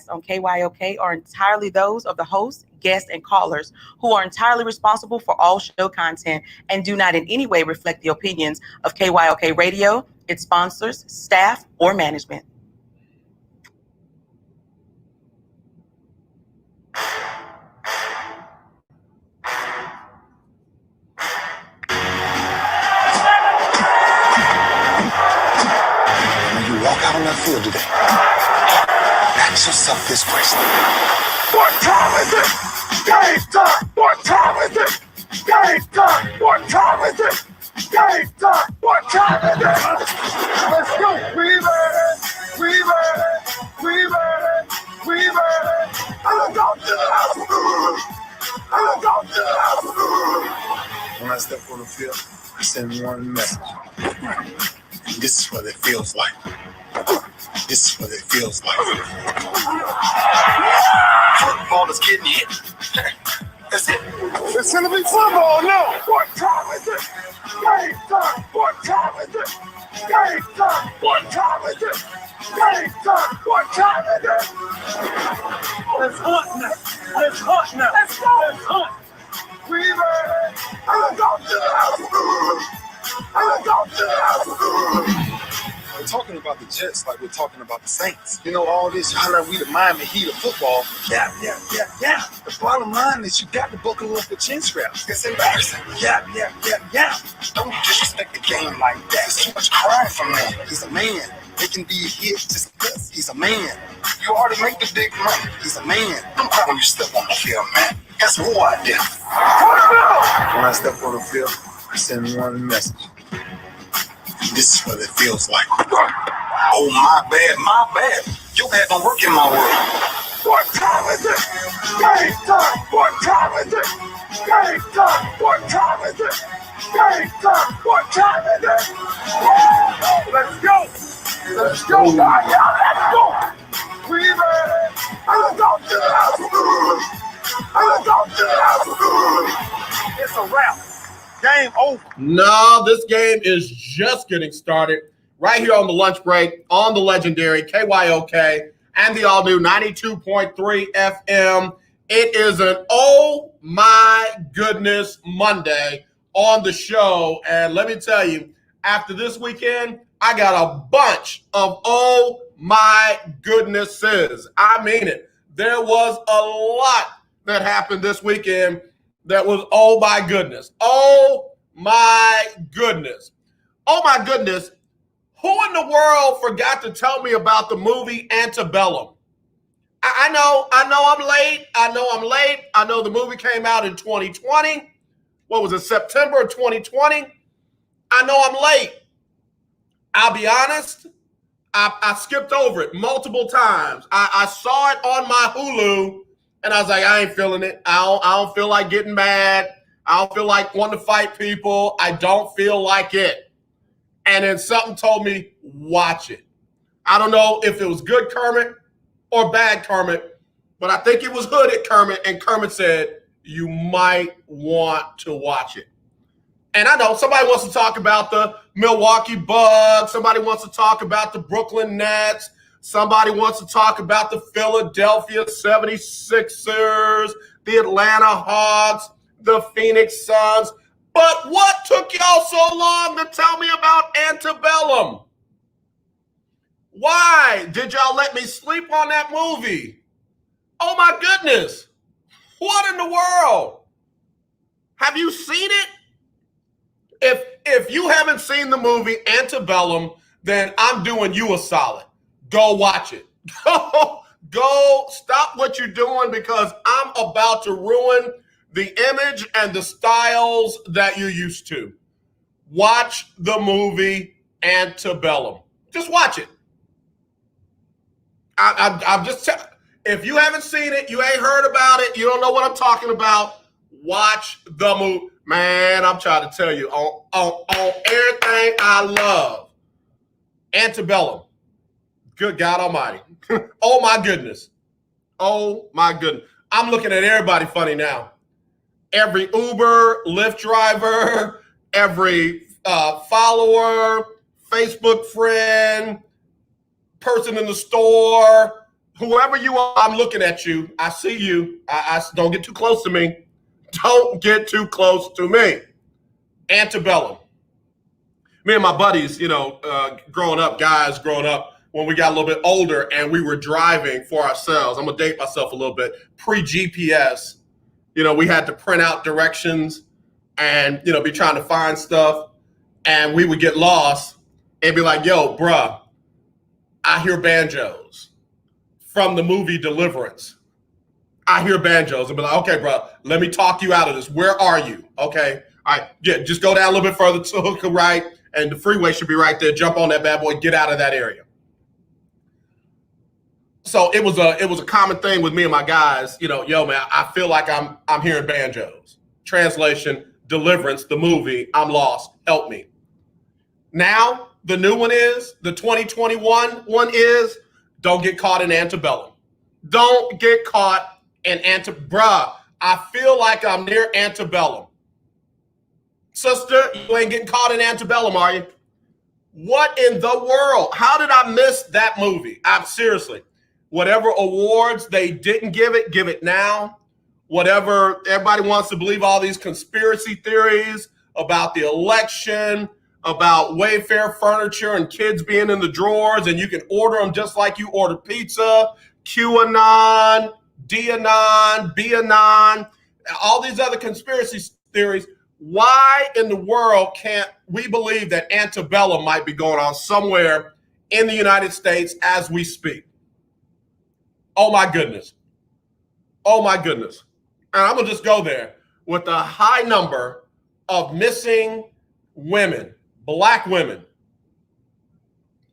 on KYOK are entirely those of the host, guests, and callers who are entirely responsible for all show content and do not in any way reflect the opinions of KYOK Radio, its sponsors, staff, or management. When you walk out on that field today, ask yourself this question. What time is it? Game time! What time is it? Game time! What time is it? Game time! What time is it? Let's go! We ready! We ready! We ready! We ready! I'm going to the house! I'm going to the house! When I step on the field, I send one message. This is what it feels like. This is what it feels like. Football is getting hit. That's it. It's gonna be football now. What time is it? Game time. What time is it? Game time. What time is it? Game time. What time is it? Let's hunt now. Let's hunt now. Let's go. Let's hunt. We ready? I'm going to the house. I'm going to the house. We're talking about the Jets like we're talking about the Saints. You know, all this, hollering, we the Miami Heat of football. Yeah. The bottom line is you got to buckle up the chin straps. It's embarrassing. Yeah. Don't disrespect the game like that. There's too much crying from man. He's a man. They can be a hit just because he's a man. You already make the big money. He's a man. Don't cry when you step on the field, man. That's who I did. When I step on the field, I send one message. This is what it feels like. Oh, my bad. Your bad don't work in my world. What time is it? Game time. What time is it? Game time. What time is it? Game time. What time is it? Let's go. Let's go. Let's go. We ready? I'm going to the house. I'm going to the house. It's a wrap. Game over. No, this game is just getting started right here on the lunch break on the legendary KYOK and the all-new 92.3 FM. It is an oh my goodness Monday on the show. And let me tell you, after this weekend, I got a bunch of oh my goodnesses. I mean it. There was a lot that happened this weekend that was, oh my goodness. Oh my goodness. Oh my goodness. Who in the world forgot to tell me about the movie Antebellum? I know I'm late. I know the movie came out in 2020. What was it, September of 2020? I know I'm late. I'll be honest. I skipped over it multiple times. I saw it on my Hulu. And I was like, I ain't feeling it. I don't feel like getting mad. I don't feel like wanting to fight people. I don't feel like it. And then something told me, watch it. I don't know if it was good Kermit or bad Kermit, but I think it was hooded Kermit. And Kermit said, you might want to watch it. And I know somebody wants to talk about the Milwaukee Bucks. Somebody wants to talk about the Brooklyn Nets. Somebody wants to talk about the Philadelphia 76ers, the Atlanta Hawks, the Phoenix Suns. But what took y'all so long to tell me about Antebellum? Why did y'all let me sleep on that movie? Oh my goodness. What in the world? Have you seen it? If you haven't seen the movie Antebellum, then I'm doing you a solid. Go watch it. Go stop what you're doing because I'm about to ruin the image and the styles that you're used to. Watch the movie Antebellum. Just watch it. I'm just if you haven't seen it, you ain't heard about it, you don't know what I'm talking about, watch the movie. Man, I'm trying to tell you on everything I love. Antebellum. Good God Almighty. Oh, my goodness. Oh, my goodness. I'm looking at everybody funny now. Every Uber, Lyft driver, every follower, Facebook friend, person in the store, Whoever you are, I'm looking at you. I see you. I don't get too close to me. Don't get too close to me. Antebellum. Me and my buddies, growing up, when we got a little bit older and we were driving for ourselves. I'm going to date myself a little bit. Pre-GPS, we had to print out directions and, be trying to find stuff. And we would get lost and be like, yo, bruh, I hear banjos from the movie Deliverance. I hear banjos and be like, okay, bruh, let me talk you out of this. Where are you? Okay. All right. Yeah, just go down a little bit further to hook a right. And the freeway should be right there. Jump on that bad boy. Get out of that area. So it was a common thing with me and my guys. Yo, man, I feel like I'm hearing banjos. Translation: Deliverance, the movie. I'm lost. Help me. Now the new one is the 2021 one is don't get caught in antebellum. Don't get caught in bruh. I feel like I'm near antebellum. Sister, you ain't getting caught in antebellum, are you? What in the world? How did I miss that movie? I'm seriously. Whatever awards they didn't give it now. Whatever everybody wants to believe, all these conspiracy theories about the election, about Wayfair furniture and kids being in the drawers, and you can order them just like you order pizza, QAnon, DAnon, BAnon, all these other conspiracy theories. Why in the world can't we believe that antebellum might be going on somewhere in the United States as we speak? Oh my goodness. Oh my goodness. And I'm gonna just go there with a high number of missing women, Black women.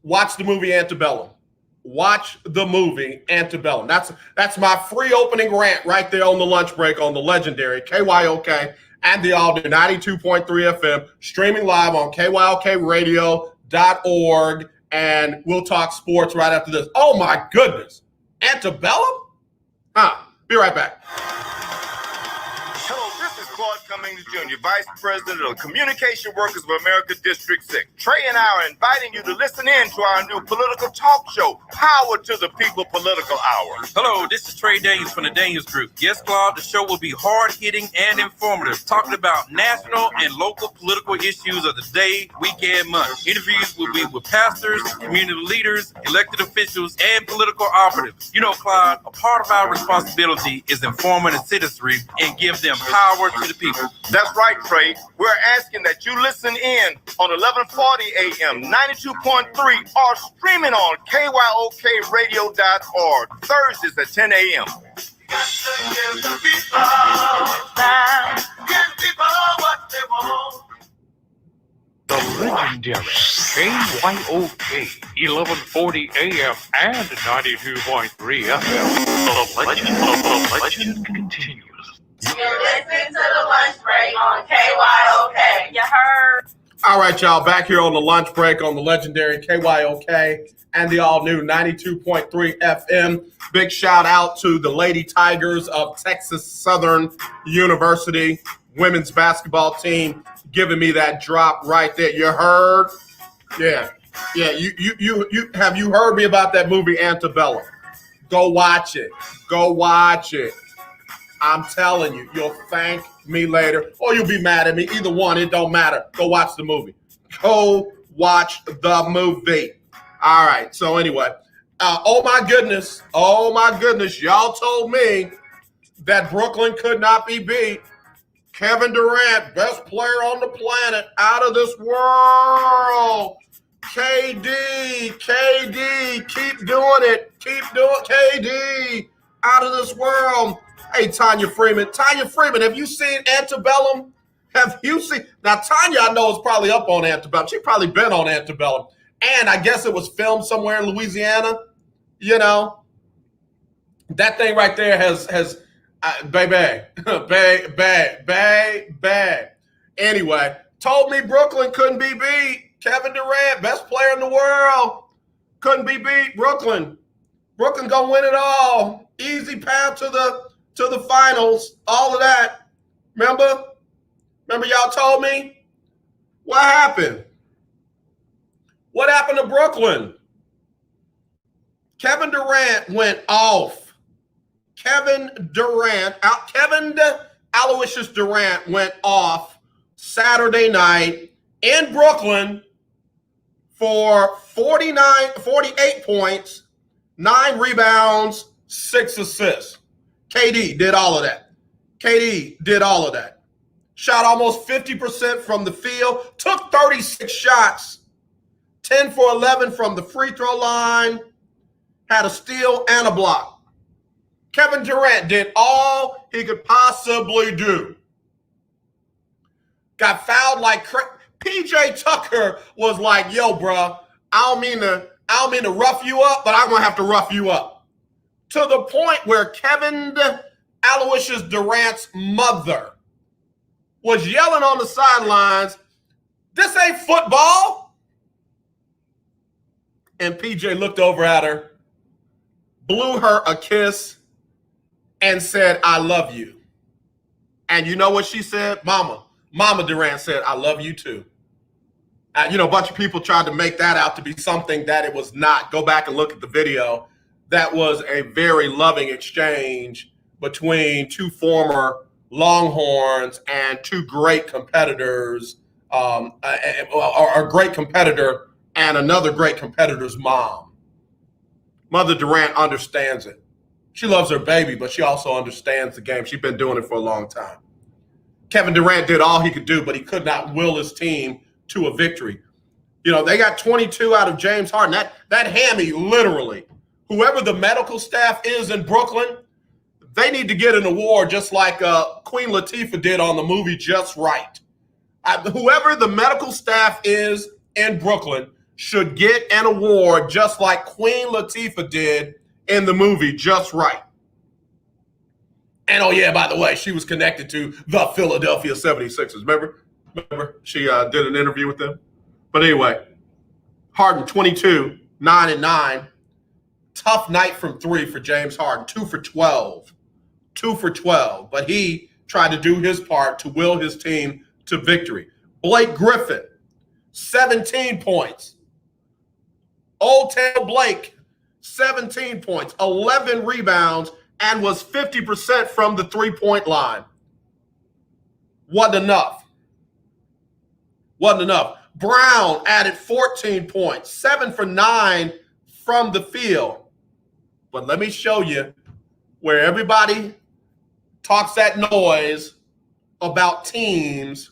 Watch the movie Antebellum. Watch the movie Antebellum. That's my free opening rant right there on the lunch break on the legendary KYOK and the all-new 92.3 FM, streaming live on KYOKradio.org, and we'll talk sports right after this. Oh my goodness. Antebellum? Be right back. Hello, this is Claude Cummings Jr., Vice President of the Communication Workers of America District 6. Trey and I are inviting you to listen in to our new political talk show, Power to the People Political Hour. Hello, this is Trey Daniels from the Daniels Group. Yes, Claude, the show will be hard-hitting and informative, talking about national and local political issues of the day, week, and month. Interviews will be with pastors, community leaders, elected officials, and political operatives. Claude, a part of our responsibility is informing the citizenry and give them power to the people. That's right, Trey. We're asking that you listen in on 1140 AM, 92.3, or streaming on KYOKradio.org, Thursdays at 10 a.m. Got to give the people time. Give people what they want. The legendary KYOK 1140 AM and 92.3 FM. The legend continues. You're listening to the lunch break on KYOK. You heard? All right, y'all, back here on the lunch break on the legendary KYOK and the all-new 92.3 FM. Big shout out to the Lady Tigers of Texas Southern University women's basketball team giving me that drop right there. You heard? Yeah. You have you heard me about that movie Antebellum? Go watch it. I'm telling you, you'll thank me later, or you'll be mad at me. Either one, it don't matter. Go watch the movie. Go watch the movie. All right. So anyway, oh my goodness, y'all told me that Brooklyn could not be beat. Kevin Durant, best player on the planet, out of this world. KD, keep doing it. KD, out of this world. Hey, Tanya Freeman, have you seen Antebellum? Have you seen? Now, Tanya, I know, is probably up on Antebellum. She's probably been on Antebellum. And I guess it was filmed somewhere in Louisiana. That thing right there has baby. Anyway, told me Brooklyn couldn't be beat. Kevin Durant, best player in the world, couldn't be beat. Brooklyn gonna win it all. Easy path to the finals. All of that. Remember y'all told me? What happened? What happened to Brooklyn? Kevin Durant went off. Kevin Aloysius Durant went off Saturday night in Brooklyn for 48 points, 9 rebounds, 6 assists. KD did all of that. Shot almost 50% from the field, took 36 shots, 10 for 11 from the free throw line, had a steal and a block. Kevin Durant did all he could possibly do. Got fouled like crazy. PJ Tucker was like, yo, bro, I don't mean to rough you up, but I'm going to have to rough you up. To the point where Kevin Aloysius Durant's mother was yelling on the sidelines, this ain't football. And PJ looked over at her, blew her a kiss, and said, I love you. And you know what she said? Mama Durant said, I love you too. A bunch of people tried to make that out to be something that it was not. Go back and look at the video. That was a very loving exchange between two former Longhorns and two great competitors, a great competitor and another great competitor's mom. Mother Durant understands it. She loves her baby, but she also understands the game. She's been doing it for a long time. Kevin Durant did all he could do, but he could not will his team to a victory. They got 22 out of James Harden. That hammy, literally, whoever the medical staff is in Brooklyn, they need to get an award just like Queen Latifah did on the movie Just Right. Whoever the medical staff is in Brooklyn should get an award just like Queen Latifah did in the movie Just Right. And oh yeah, by the way, she was connected to the Philadelphia 76ers. Remember? She did an interview with them. But anyway, Harden 22, 9-9. Tough night from 3 for James Harden, 2 for 12. But he tried to do his part to will his team to victory. Blake Griffin, 17 points. Old Tail Blake, 17 points, 11 rebounds, and was 50% from the three-point line. Wasn't enough. Brown added 14 points, 7 for 9 from the field. But let me show you where everybody talks that noise about teams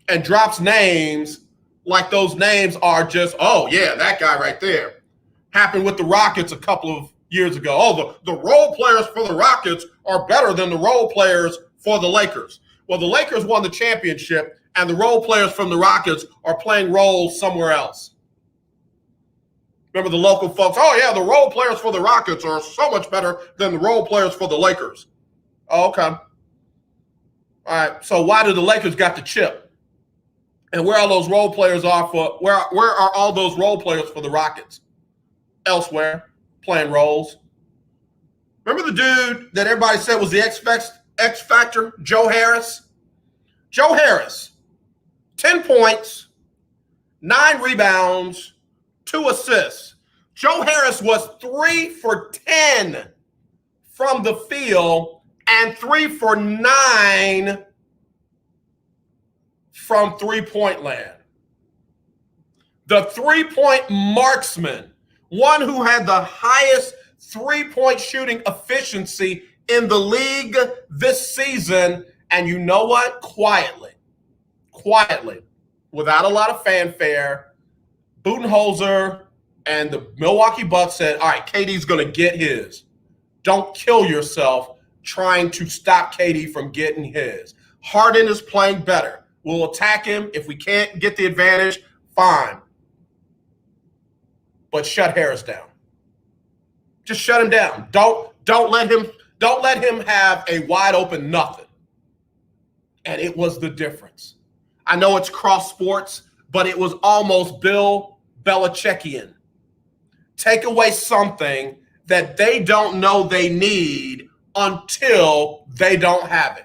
and drops names like those names are just, oh, yeah, that guy right there. Happened with the Rockets a couple of years ago. Oh, the role players for the Rockets are better than the role players for the Lakers. Well, the Lakers won the championship, and the role players from the Rockets are playing roles somewhere else. Remember the local folks, oh, yeah, the role players for the Rockets are so much better than the role players for the Lakers. Oh, okay. All right, so why do the Lakers got the chip? And where are those role players where are all those role players for the Rockets? Elsewhere, playing roles. Remember the dude that everybody said was the X Factor, Joe Harris? Joe Harris, 10 points, 9 rebounds, 2 assists. Joe Harris was 3 for 10 from the field and 3 for 9 from three-point land. The three-point marksman, one who had the highest three-point shooting efficiency in the league this season. And you know what? Quietly, without a lot of fanfare, Budenholzer and the Milwaukee Bucks said, all right, KD's going to get his. Don't kill yourself trying to stop KD from getting his. Harden is playing better. We'll attack him. If we can't get the advantage, fine. But shut Harris down. Just shut him down. Don't let him have a wide open nothing. And it was the difference. I know it's cross sports, but it was almost Bill Belichickian. Take away something that they don't know they need until they don't have it.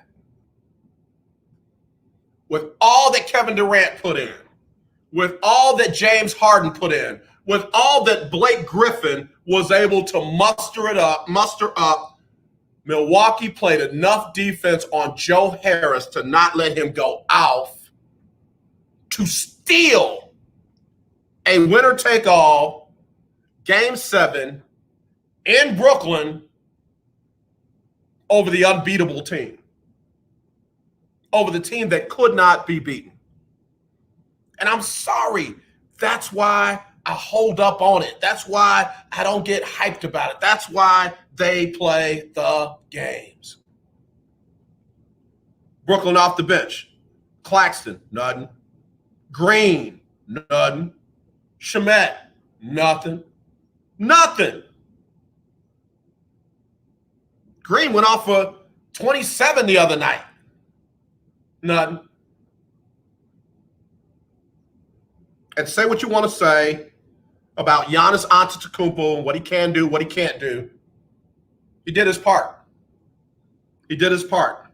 With all that Kevin Durant put in, with all that James Harden put in, with all that Blake Griffin was able to muster up, Milwaukee played enough defense on Joe Harris to not let him go off to steal a winner-take-all Game 7 in Brooklyn over the unbeatable team, over the team that could not be beaten. And I'm sorry, that's why I hold up on it. That's why I don't get hyped about it. That's why they play the games. Brooklyn off the bench. Claxton, nothing. Green, nothing. Shamet, nothing. Nothing. Green went off for 27 the other night. Nothing. And say what you want to say about Giannis Antetokounmpo and what he can do, what he can't do. He did his part. He did his part.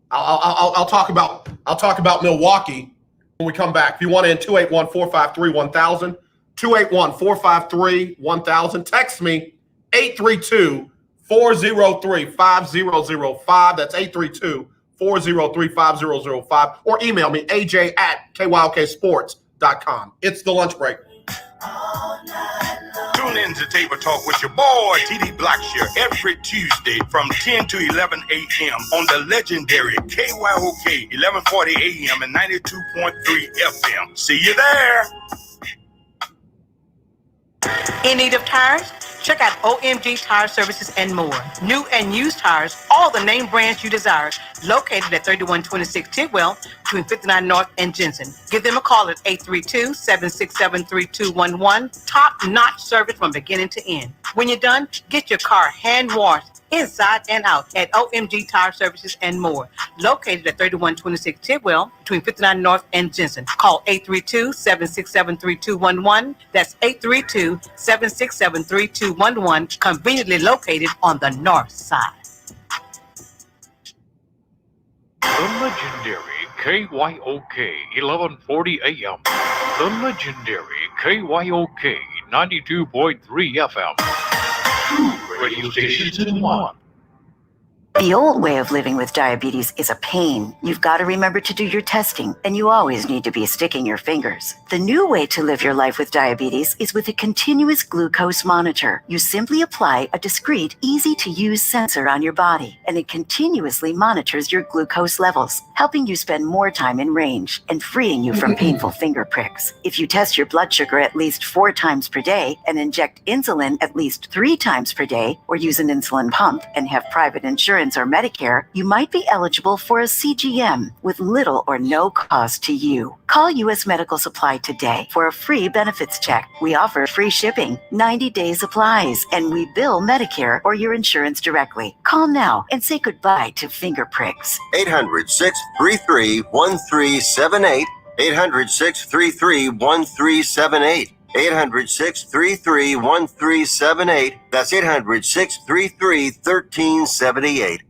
I'll talk about Milwaukee when we come back. If you want to, in 281-453-1000, 281-453-1000. Text me 832-403-5005. That's 832-403-5005. Or email me, aj@kyoksports.com. It's the lunch break. Tune in to Table Talk with your boy, TD Blackshear, every Tuesday from 10 to 11 a.m. on the legendary KYOK 1140 a.m. and 92.3 FM. See you there. In need of tires? Check out OMG Tire Services and more. New and used tires, all the name brands you desire, located at 3126 Tidwell between 59 North and Jensen. Give them a call at 832-767-3211. Top-notch service from beginning to end. When you're done, get your car hand-washed inside and out at OMG Tire Services and more, located at 3126 Tidwell between 59 North and Jensen. Call 832-767-3211. That's 832-767-3211, conveniently located on the north side. The legendary KYOK 1140 AM. The legendary KYOK 92.3 FM. Two radio stations in one. The old way of living with diabetes is a pain. You've got to remember to do your testing, and you always need to be sticking your fingers. The new way to live your life with diabetes is with a continuous glucose monitor. You simply apply a discreet, easy-to-use sensor on your body, and it continuously monitors your glucose levels, helping you spend more time in range and freeing you from painful finger pricks. If you test your blood sugar at least 4 times per day and inject insulin at least 3 times per day, or use an insulin pump and have private insurance or Medicare, you might be eligible for a CGM with little or no cost to you. Call U.S. Medical Supply today for a free benefits check. We offer free shipping, 90-day supplies, and we bill Medicare or your insurance directly. Call now and say goodbye to finger pricks. 800-633-1378. 800-633-1378. 800-633-1378. That's 800-633-1378.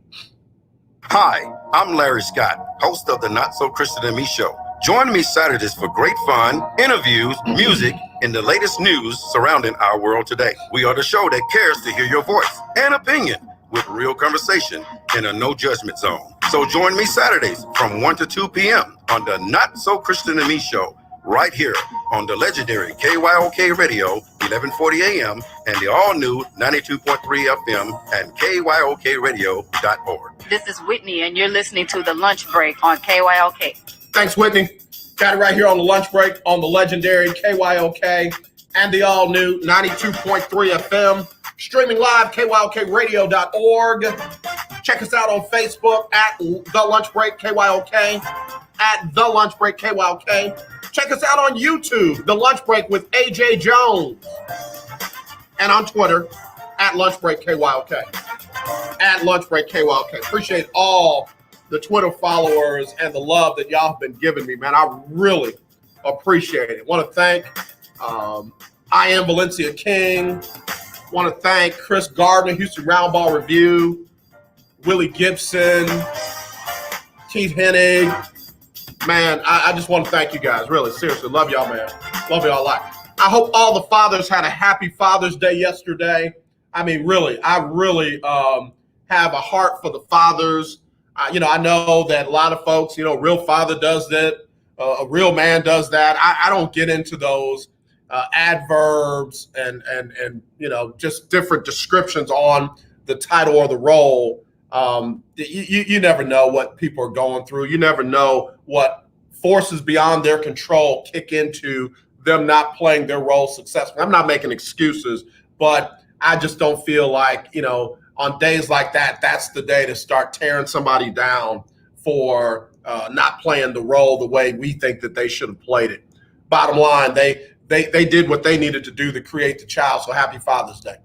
Hi, I'm Larry Scott, host of the Not So Christian and Me Show. Join me Saturdays for great fun, interviews, music, and the latest news surrounding our world today. We are the show that cares to hear your voice and opinion with real conversation in a no judgment zone. So join me Saturdays from 1 to 2 p.m. on the Not So Christian and Me Show, right here on the legendary KYOK Radio, 1140 AM, and the all-new 92.3 FM and KYOKradio.org. This is Whitney, and you're listening to The Lunch Break on KYOK. Thanks, Whitney. Got it right here on the lunch break on the legendary KYOK and the all-new 92.3 FM. Streaming live, KYOKradio.org. Check us out on Facebook at The Lunch Break KYOK, at The Lunch Break KYOK. Check us out on YouTube, The Lunch Break with AJ Jones. And on Twitter, at Lunch Break KYOK. At Lunch Break KYOK. Appreciate all the Twitter followers and the love that y'all have been giving me, man. I really appreciate it. Want to thank I Am Valencia King. Want to thank Chris Gardner, Houston Roundball Review, Willie Gibson, Keith Hennig. Man, I just want to thank you guys. Really, seriously. Love y'all, man. Love y'all a lot. I hope all the fathers had a happy Father's Day yesterday. I mean, really, I really have a heart for the fathers. I know that a lot of folks, a real father does that, a real man does that. I don't get into those adverbs and just different descriptions on the title or the role. You never know what people are going through. You never know what forces beyond their control kick into them not playing their role successfully. I'm not making excuses, but I just don't feel like, on days like that, that's the day to start tearing somebody down for not playing the role the way we think that they should have played it. Bottom line, they did what they needed to do to create the child. So happy Father's Day.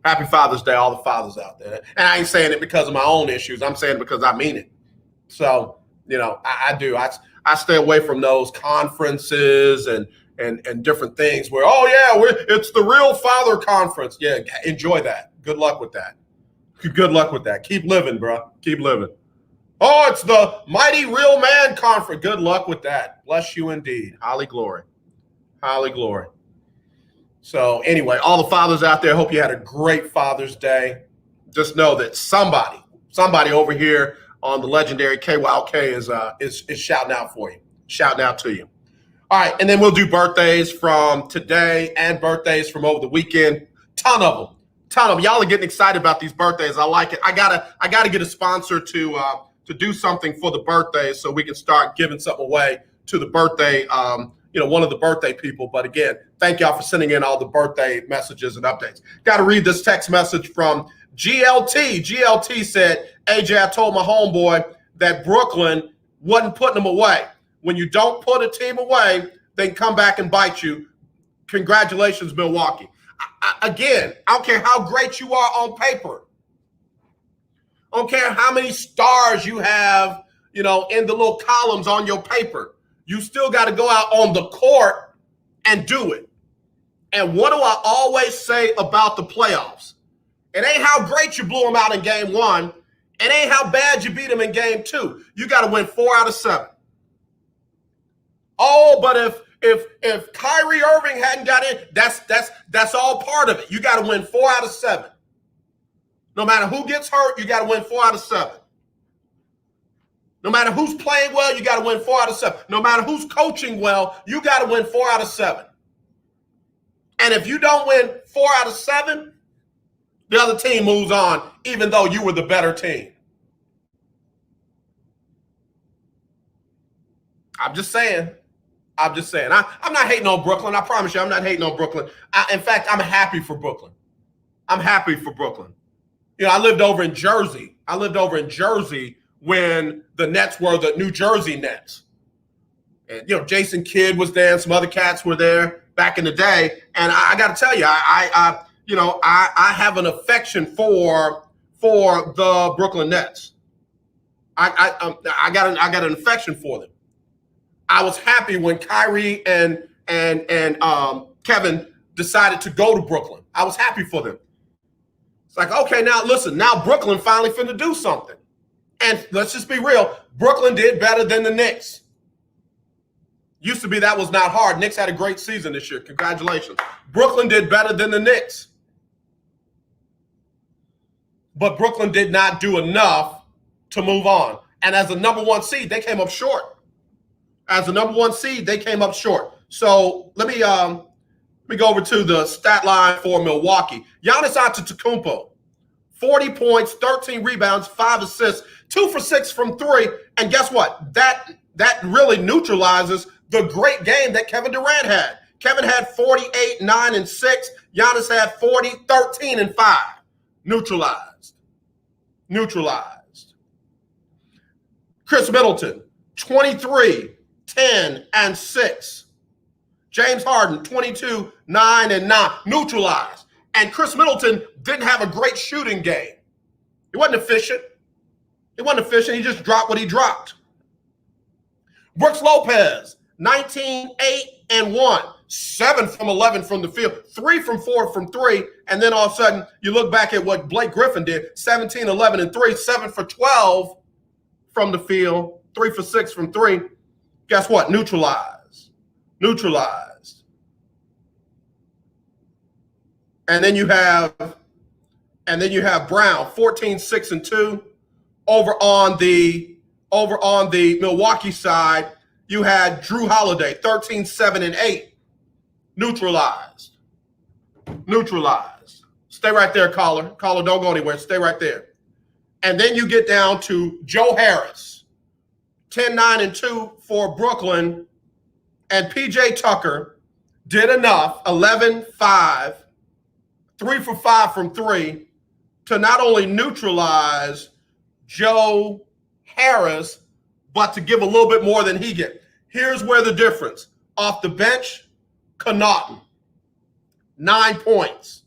Happy Father's Day, all the fathers out there. And I ain't saying it because of my own issues. I'm saying it because I mean it. So, I do. I stay away from those conferences and different things where, it's the real father conference. Yeah, enjoy that. Good luck with that. Good luck with that. Keep living, bro. Keep living. Oh, it's the mighty real man conference. Good luck with that. Bless you indeed. Holly glory. Holly glory. So anyway, all the fathers out there, hope you had a great Father's Day. Just know that somebody over here on the legendary KYOK is shouting out for you, shouting out to you. All right, and then we'll do birthdays from today and birthdays from over the weekend. Ton of them. Y'all are getting excited about these birthdays. I like it. I gotta get a sponsor to do something for the birthdays so we can start giving something away to the birthday, one of the birthday people. But again, thank y'all for sending in all the birthday messages and updates. Got to read this text message from GLT. GLT said, AJ, I told my homeboy that Brooklyn wasn't putting them away. When you don't put a team away, they can come back and bite you. Congratulations, Milwaukee. Again, I don't care how great you are on paper. I don't care how many stars you have, in the little columns on your paper. You still got to go out on the court and do it. And what do I always say about the playoffs? It ain't how great you blew them out in game 1. It ain't how bad you beat them in game 2. You got to win 4 out of 7. Oh, but if Kyrie Irving hadn't got in, that's all part of it. You got to win 4 out of 7. No matter who gets hurt, you got to win 4 out of 7. No matter who's playing well, you got to win 4 out of 7. No matter who's coaching well, you got to win 4 out of 7. And if you don't win 4 out of 7, the other team moves on, even though you were the better team. I'm just saying. I'm not hating on Brooklyn. I promise you, I'm not hating on Brooklyn. In fact, I'm happy for Brooklyn. I'm happy for Brooklyn. I lived over in Jersey. When the Nets were the New Jersey Nets. And, Jason Kidd was there and some other cats were there back in the day. And I got to tell you, I have an affection for the Brooklyn Nets. I got an affection for them. I was happy when Kyrie and Kevin decided to go to Brooklyn. I was happy for them. It's like, okay, now listen, now Brooklyn finally finna do something. And let's just be real, Brooklyn did better than the Knicks. Used to be that was not hard. Knicks had a great season this year. Congratulations. Brooklyn did better than the Knicks. But Brooklyn did not do enough to move on. And as a number 1 seed, they came up short. So let me go over to the stat line for Milwaukee. Giannis Antetokounmpo, 40 points, 13 rebounds, 5 assists, 2 for 6 from 3. And guess what? That really neutralizes the great game that Kevin Durant had. Kevin had 48, 9, and 6. Giannis had 40, 13, and 5. Neutralized. Chris Middleton, 23, 10, and 6. James Harden, 22, 9, and 9. Neutralized. And Chris Middleton didn't have a great shooting game. He wasn't efficient. He just dropped what he dropped. Brooks Lopez, 19, 8, and 1. 7 from 11 from the field. 3 from 4 from 3. And then all of a sudden, you look back at what Blake Griffin did. 17, 11, and 3. 7 for 12 from the field. 3 for 6 from 3. Guess what? Neutralized. And then you have Brown, 14-6-2. Over on the Milwaukee side, you had Drew Holiday, 13-7-8. Neutralized. Stay right there, caller. Caller, don't go anywhere. Stay right there. And then you get down to Joe Harris, 10-9-2 for Brooklyn. And PJ Tucker did enough, 11-5, 3 for 5 from 3, to not only neutralize Joe Harris, but to give a little bit more than he get. Here's where the difference. Off the bench, Connaughton, 9 points,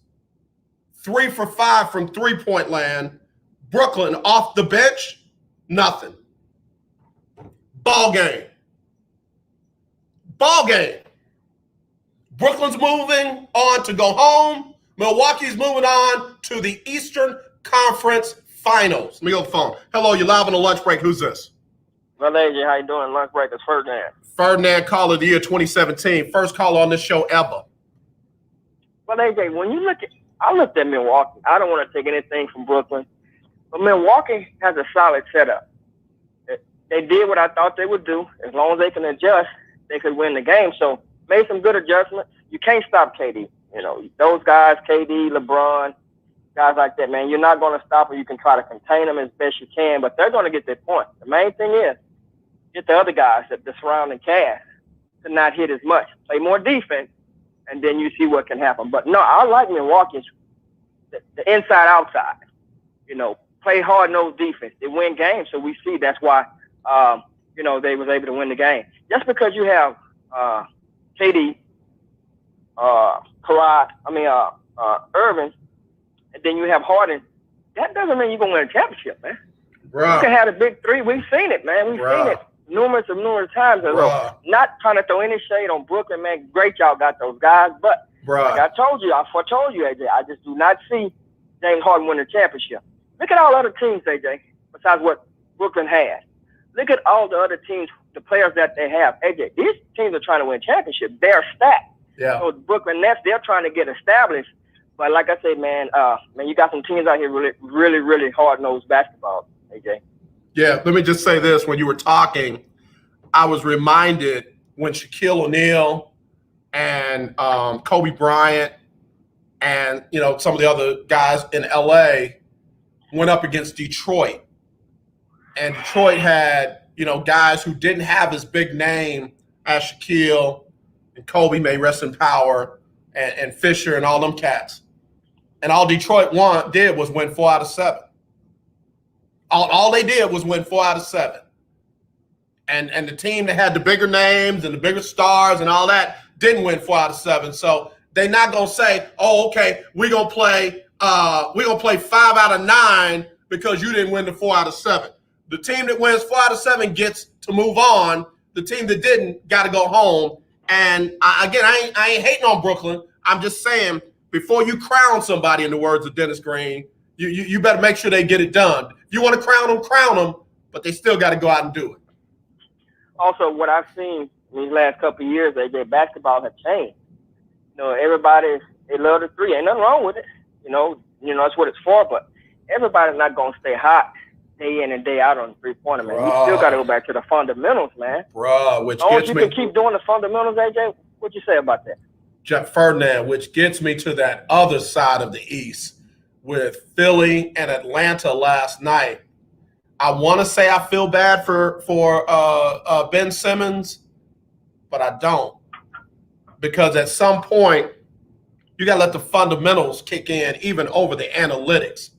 3 for 5 from three-point land. Brooklyn off the bench, nothing. Ball game. Brooklyn's moving on to go home. Milwaukee's moving on to the Eastern Conference Finals. Let me go to the phone. Hello, you're live on the lunch break. Who's this? Well, AJ, how you doing? Lunch break is Ferdinand. Ferdinand, caller of the year 2017. First caller on this show ever. Well, AJ, when you I looked at Milwaukee. I don't want to take anything from Brooklyn, but Milwaukee has a solid setup. They did what I thought they would do. As long as they can adjust, they could win the game. So made some good adjustments. You can't stop KD. You know, those guys, KD, LeBron, guys like that, man, you're not going to stop them. You can try to contain them as best you can, but they're going to get their point. The main thing is get the other guys, the surrounding cast, to not hit as much. Play more defense, and then you see what can happen. But, no, I like Milwaukee's the inside-outside. You know, play hard-nosed defense. They win games, so we see that's why, they was able to win the game. Just because you have KD, Irving, and then you have Harden, that doesn't mean you're going to win a championship, man. Bruh. You can have a big three. We've seen it, man. We've seen it numerous times. So, not trying to throw any shade on Brooklyn, man. Great y'all got those guys. But like I foretold you, AJ, I just do not see James Harden win a championship. Look at all the other teams, AJ, besides what Brooklyn has. Look at all the other teams, the players that they have. AJ, these teams are trying to win championships. They're stacked. Yeah. So Brooklyn Nets, they're trying to get established. But like I said, man, you got some teams out here really hard-nosed basketball, AJ. Yeah, let me just say this. When you were talking, I was reminded when Shaquille O'Neal and Kobe Bryant and, some of the other guys in L.A. went up against Detroit. And Detroit had, guys who didn't have as big name as Shaquille and Kobe, may rest in power, and Fisher and all them cats. And all Detroit did was win 4 out of 7. All they did was win 4 out of 7. And the team that had the bigger names and the bigger stars and all that didn't win 4 out of 7. So they're not gonna say, "Oh, okay, we're gonna play 5 out of 9 because you didn't win the 4 out of 7." The team that wins 4 out of 7 gets to move on. The team that didn't got to go home. And I ain't hating on Brooklyn. I'm just saying, before you crown somebody, in the words of Dennis Green, you better make sure they get it done. If you want to crown them, but they still got to go out and do it. Also, what I've seen in these last couple of years, AJ, basketball has changed. Everybody, they love the three. Ain't nothing wrong with it. That's what it's for. But everybody's not going to stay hot day in and day out on the three-pointer, man. You still got to go back to the fundamentals, man. Which as long gets as you me. can keep doing the fundamentals, AJ, what you say about that? Jeff Ferdinand, which gets me to that other side of the East with Philly and Atlanta last night. I want to say I feel bad for Ben Simmons, but I don't. Because at some point, you got to let the fundamentals kick in, even over the analytics.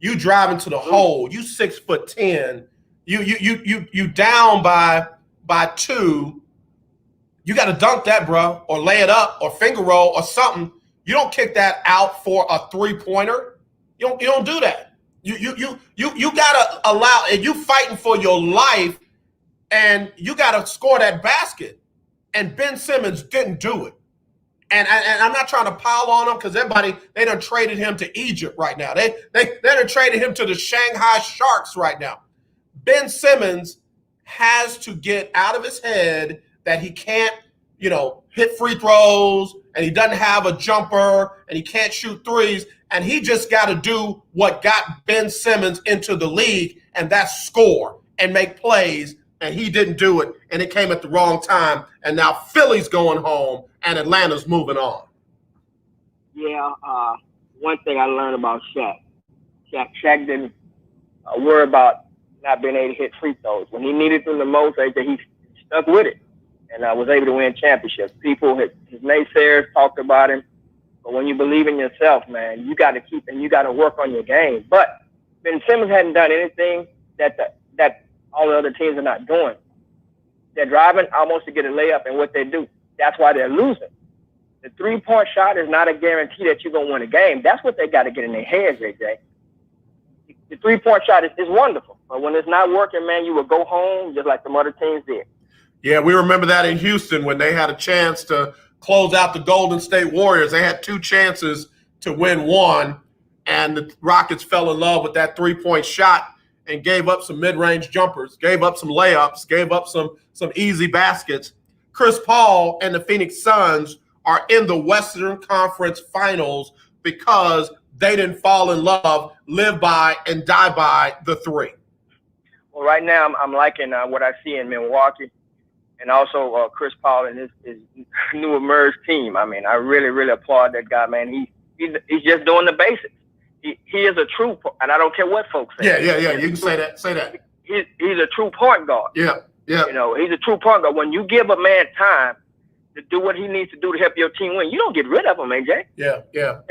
You drive into the hole. You 6'10". You down by 2. You got to dunk that, bro, or lay it up, or finger roll, or something. You don't kick that out for a three-pointer. You don't do that. You got to allow. And you fighting for your life, and you got to score that basket. And Ben Simmons didn't do it. And I'm not trying to pile on him because they done traded him to Egypt right now. They done traded him to the Shanghai Sharks right now. Ben Simmons has to get out of his head that he can't, hit free throws, and he doesn't have a jumper, and he can't shoot threes, and he just got to do what got Ben Simmons into the league, and that's score and make plays, and he didn't do it, and it came at the wrong time, and now Philly's going home, and Atlanta's moving on. Yeah, one thing I learned about Shaq didn't worry about not being able to hit free throws. When he needed them the most, he stuck with it and was able to win championships. His naysayers talked about him, but when you believe in yourself, man, you got to keep and you got to work on your game. But Ben Simmons hadn't done anything that all the other teams are not doing. They're driving almost to get a layup, and what they do, that's why they're losing. The three-point shot is not a guarantee that you're going to win a game. That's what they got to get in their heads, AJ. The three-point shot is wonderful, but when it's not working, man, you will go home just like the other teams did. Yeah, we remember that in Houston when they had a chance to close out the Golden State Warriors. They had two chances to win one, and the Rockets fell in love with that three-point shot and gave up some mid-range jumpers, gave up some layups, gave up some easy baskets. Chris Paul and the Phoenix Suns are in the Western Conference Finals because they didn't fall in love, live by, and die by the three. Well, right now I'm liking what I see in Milwaukee, and also Chris Paul and his new emerged team. I mean, I really, really applaud that guy, man. He's just doing the basics. He is a true, and I don't care what folks say. Yeah. You can say that. He's a true point guard. Yeah. He's a true point guard. When you give a man time to do what he needs to do to help your team win, you don't get rid of him, AJ. Yeah.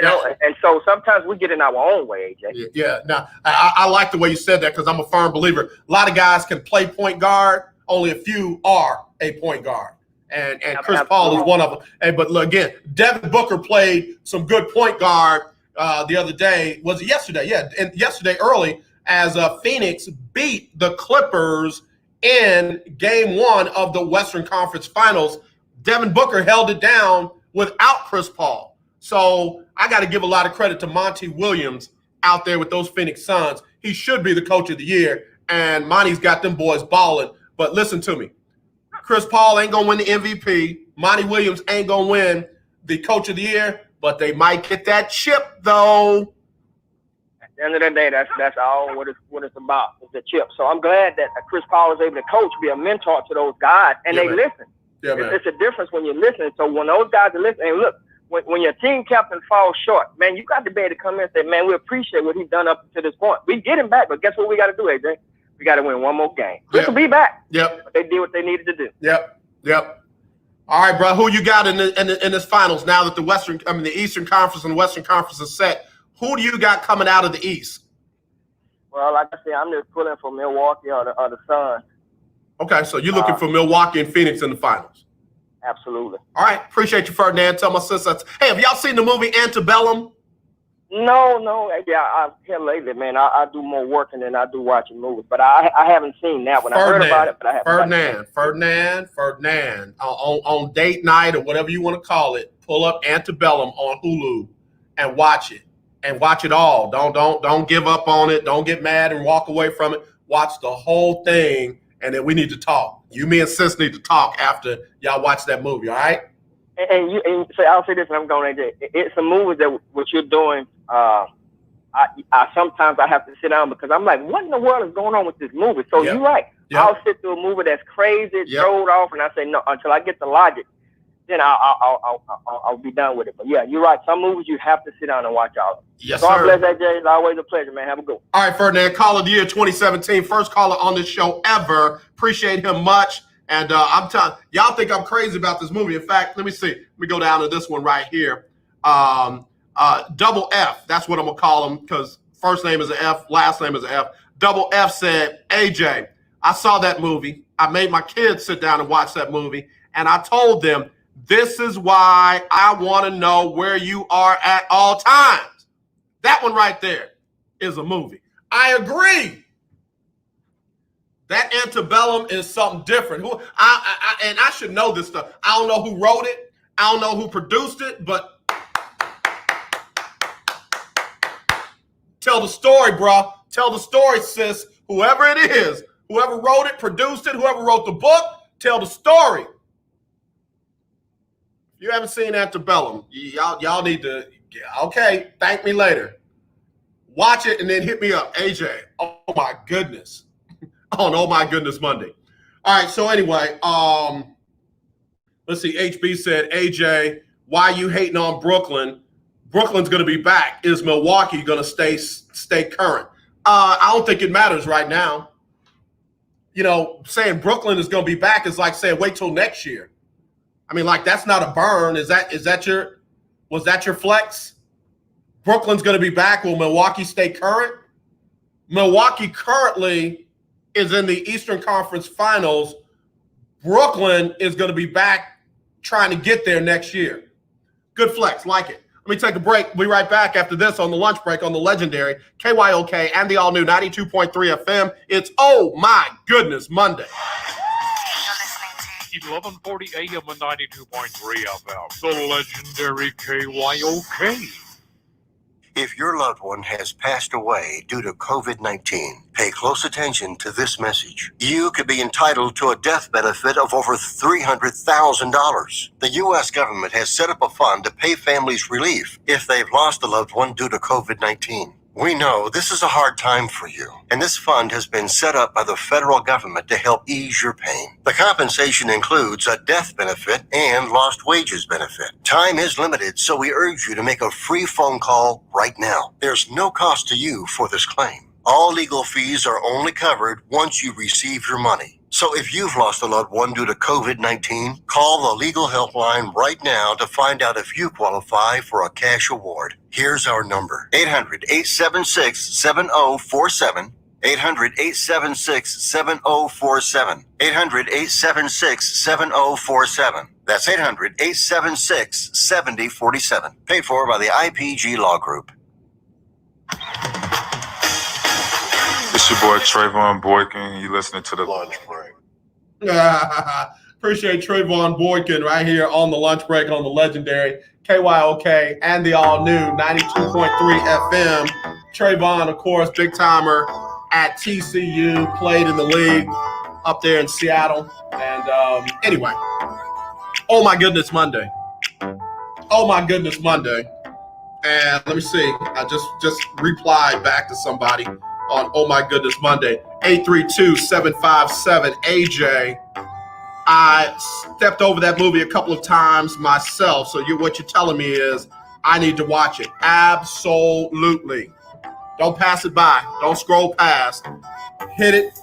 And so sometimes we get in our own way, AJ. Yeah. Now, I like the way you said that because I'm a firm believer. A lot of guys can play point guard. Only a few are a point guard. And Chris Paul is one of them. Hey, but look, again, Devin Booker played some good point guard the other day. Was it yesterday? Yeah, and yesterday early as Phoenix beat the Clippers in Game 1 of the Western Conference Finals. Devin Booker held it down without Chris Paul. So I got to give a lot of credit to Monty Williams out there with those Phoenix Suns. He should be the coach of the year, and Monty's got them boys balling. But listen to me. Chris Paul ain't going to win the MVP. Monty Williams ain't going to win the coach of the year, but they might get that chip, though. At the end of the day, that's all what it's about, is the chip. So I'm glad that Chris Paul is able to coach, be a mentor to those guys, and they listen. Yeah, man. It's a difference when you're listening. So when those guys are listening, and look, when your team captain falls short, man, you got to be able to come in and say, man, we appreciate what he's done up to this point. We get him back, but guess what we got to do, AJ? We got to win one more game. Chris will be back. Yep. But they did what they needed to do. Yep. All right, bro. Who you got in this finals now that the Eastern Conference and the Western Conference is set? Who do you got coming out of the East? Well, like I said, I'm just pulling for Milwaukee or the Suns. Okay, so you're looking for Milwaukee and Phoenix in the finals. Absolutely. All right, appreciate you, Ferdinand. Tell my sisters. Hey, have y'all seen the movie Antebellum? No. Yeah, I've here lately, man. I do more working than I do watching movies, but I haven't seen that one. I heard about it, but I haven't. Ferdinand. On date night or whatever you want to call it, pull up Antebellum on Hulu and watch it. And watch it all. Don't give up on it. Don't get mad and walk away from it. Watch the whole thing, and then we need to talk. You, me, and Sis need to talk after y'all watch that movie. All right? And so I'll say this, and I'm going, AJ. It's a movie that what you're doing. I sometimes I have to sit down because I'm like, what in the world is going on with this movie? So you're right. I'll sit through a movie that's crazy, throw it off, and I say no until I get the logic. Then I'll be done with it. But yeah, you're right. Some movies you have to sit down and watch all of them. Yes, God sir. bless AJ. It's always a pleasure, man. Have a good one. All right, Ferdinand, caller of the year 2017, first caller on this show ever. Appreciate him much. And I'm telling y'all think I'm crazy about this movie. In fact, let me see. Let me go down to this one right here. Double F. That's what I'm gonna call him because first name is an F, last name is an F. Double F said, AJ, I saw that movie. I made my kids sit down and watch that movie, and I told them, this is why I want to know where you are at all times. That one right there is a movie. I agree. That Antebellum is something different. And I should know this stuff. I don't know who wrote it. I don't know who produced it, but tell the story, bro. Tell the story, sis. Whoever it is, whoever wrote it, produced it, whoever wrote the book, tell the story. If you haven't seen Antebellum, y'all need to, okay, thank me later. Watch it and then hit me up. AJ, oh my goodness. On Oh My Goodness Monday. All right, so anyway, let's see. HB said, AJ, why you hating on Brooklyn? Brooklyn's going to be back. Is Milwaukee going to stay current? I don't think it matters right now. You know, saying Brooklyn is going to be back is like saying wait till next year. I mean, like, that's not a burn. Was that your flex? Brooklyn's going to be back. Will Milwaukee stay current? Milwaukee currently is in the Eastern Conference Finals. Brooklyn is going to be back trying to get there next year. Good flex, like it. Let me take a break. We'll be right back after this on the lunch break on the legendary KYOK and the all-new 92.3 FM. It's Oh My Goodness Monday. 1140 AM and 92.3 FM. The legendary KYOK. If your loved one has passed away due to COVID-19, pay close attention to this message. You could be entitled to a death benefit of over $300,000. The U.S. government has set up a fund to pay families relief if they've lost a loved one due to COVID-19. We know this is a hard time for you, and this fund has been set up by the federal government to help ease your pain. The compensation includes a death benefit and lost wages benefit. Time is limited, so we urge you to make a free phone call right now. There's no cost to you for this claim. All legal fees are only covered once you receive your money. So if you've lost a loved one due to COVID-19, call the legal helpline right now to find out if you qualify for a cash award. Here's our number: 800-876-7047. 800-876-7047. 800-876-7047. That's 800-876-7047. Paid for by the IPG Law Group. It's your boy Trayvon Boykin. You listening to the lunch break. Appreciate Trayvon Boykin right here on the lunch break on the legendary KYOK and the all-new 92.3 FM. Trayvon, of course, big timer at TCU, played in the league up there in Seattle. And anyway, Oh My Goodness Monday. Oh My Goodness Monday. And let me see. I just replied back to somebody on Oh My Goodness Monday. 832-757-AJ. I stepped over that movie a couple of times myself. So what you're telling me is I need to watch it. Absolutely. Don't pass it by. Don't scroll past. Hit it.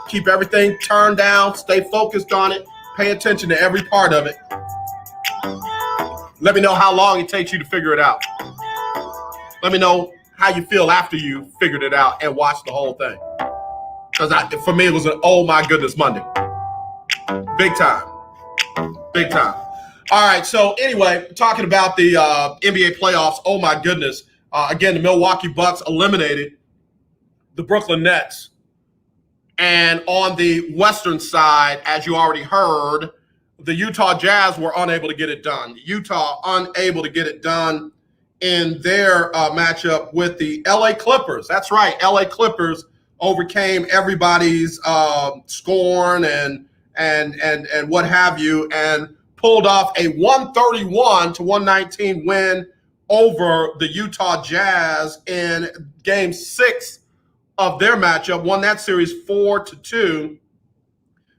Keep everything turned down. Stay focused on it. Pay attention to every part of it. Let me know how long it takes you to figure it out. Let me know how you feel after you figured it out and watched the whole thing. Because for me, it was an Oh My Goodness Monday. Big time. Big time. All right, so anyway, talking about the NBA playoffs, oh my goodness. Again, the Milwaukee Bucks eliminated the Brooklyn Nets. And on the Western side, as you already heard, the Utah Jazz were unable to get it done. Utah unable to get it done in their matchup with the LA Clippers. That's right, LA Clippers overcame everybody's scorn and what have you, and pulled off a 131-119 win over the Utah Jazz in Game 6 of their matchup. Won that series 4-2.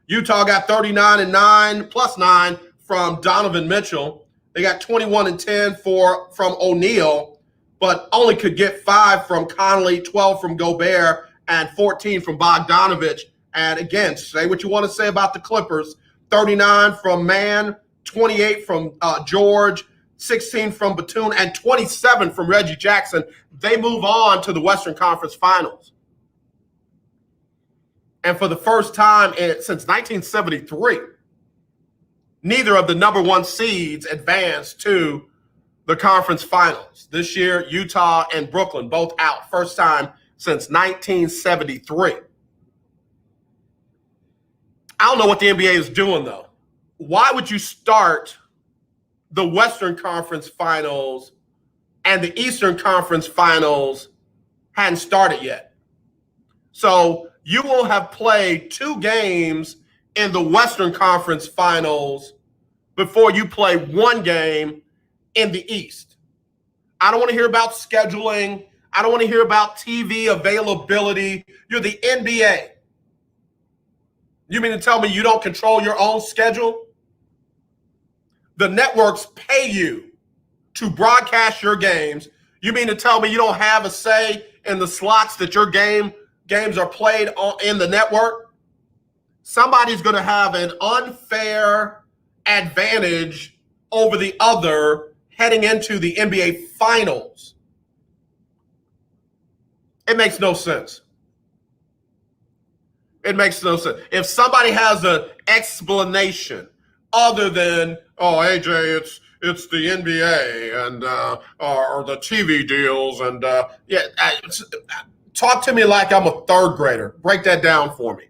Utah got 39 and 9 plus 9 from Donovan Mitchell. They got 21 and 10 from O'Neal, but only could get 5 from Conley, 12 from Gobert, and 14 from Bogdanovich. And again, say what you want to say about the Clippers. 39 from Mann, 28 from George, 16 from Batum, and 27 from Reggie Jackson. They move on to the Western Conference Finals. And for the first time since 1973, neither of the number one seeds advanced to the conference finals. This year, Utah and Brooklyn both out. First time since 1973. I don't know what the NBA is doing, though. Why would you start the Western Conference Finals and the Eastern Conference Finals hadn't started yet? So you will have played 2 games in the Western Conference Finals before you play one game in the East. I don't want to hear about scheduling. I don't want to hear about TV availability. You're the NBA. You mean to tell me you don't control your own schedule? The networks pay you to broadcast your games. You mean to tell me you don't have a say in the slots that your games are played on in the network? Somebody's going to have an unfair advantage over the other heading into the NBA Finals. It makes no sense. It makes no sense. If somebody has an explanation other than, oh, AJ, it's the NBA and or the TV deals and talk to me like I'm a third grader. Break that down for me.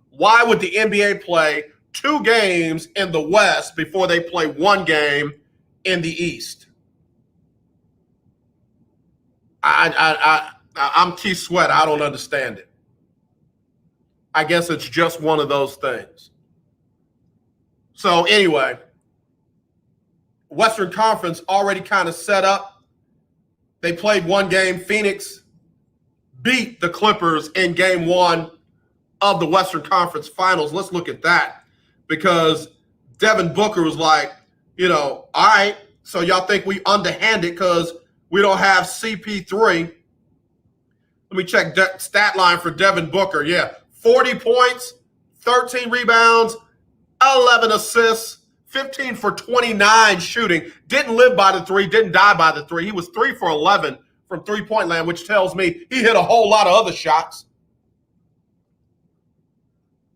Why would the NBA play 2 games in the West before they play 1 game in the East? I'm Keith Sweat. I don't understand it. I guess it's just one of those things. So anyway, Western Conference already kind of set up. They played 1 game. Phoenix beat the Clippers in game 1 of the Western Conference Finals. Let's look at that, because Devin Booker was like, all right, so y'all think we underhanded because we don't have CP3. Let me check stat line for Devin Booker. Yeah, 40 points, 13 rebounds, 11 assists, 15 for 29 shooting. Didn't live by the 3, didn't die by the 3. He was 3 for 11 from three-point land, which tells me he hit a whole lot of other shots.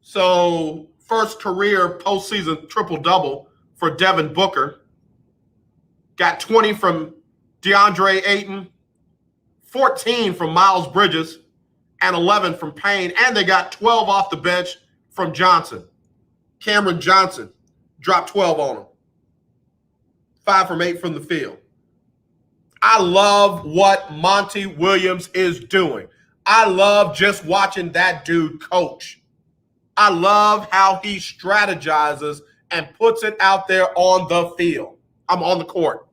So first career postseason triple-double for Devin Booker. Got 20 from DeAndre Ayton, 14 from Miles Bridges, and 11 from Payne. And they got 12 off the bench from Johnson. Cameron Johnson dropped 12 on him. 5 from 8 from the field. I love what Monty Williams is doing. I love just watching that dude coach. I love how he strategizes and puts it out there on the field. I'm on the court.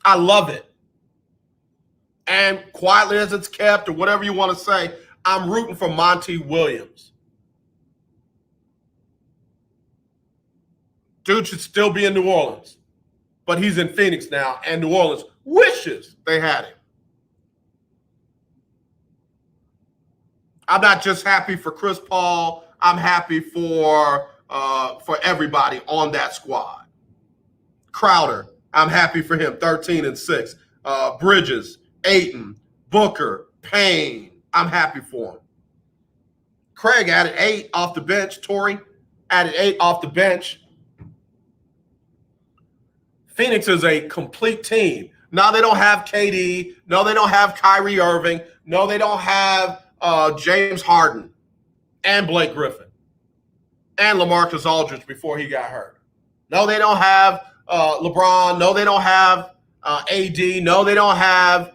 I love it. And quietly as it's kept, or whatever you want to say, I'm rooting for Monty Williams. Dude should still be in New Orleans, but he's in Phoenix now, and New Orleans wishes they had him. I'm not just happy for Chris Paul. I'm happy for everybody on that squad. Crowder, I'm happy for him, 13-6. Bridges, Ayton, Booker, Payne, I'm happy for him. Craig added 8 off the bench. Torrey added 8 off the bench. Phoenix is a complete team. Now they don't have KD. No, they don't have Kyrie Irving. No, they don't have James Harden and Blake Griffin and LaMarcus Aldridge before he got hurt. No, they don't have LeBron. No, they don't have AD. No, they don't have,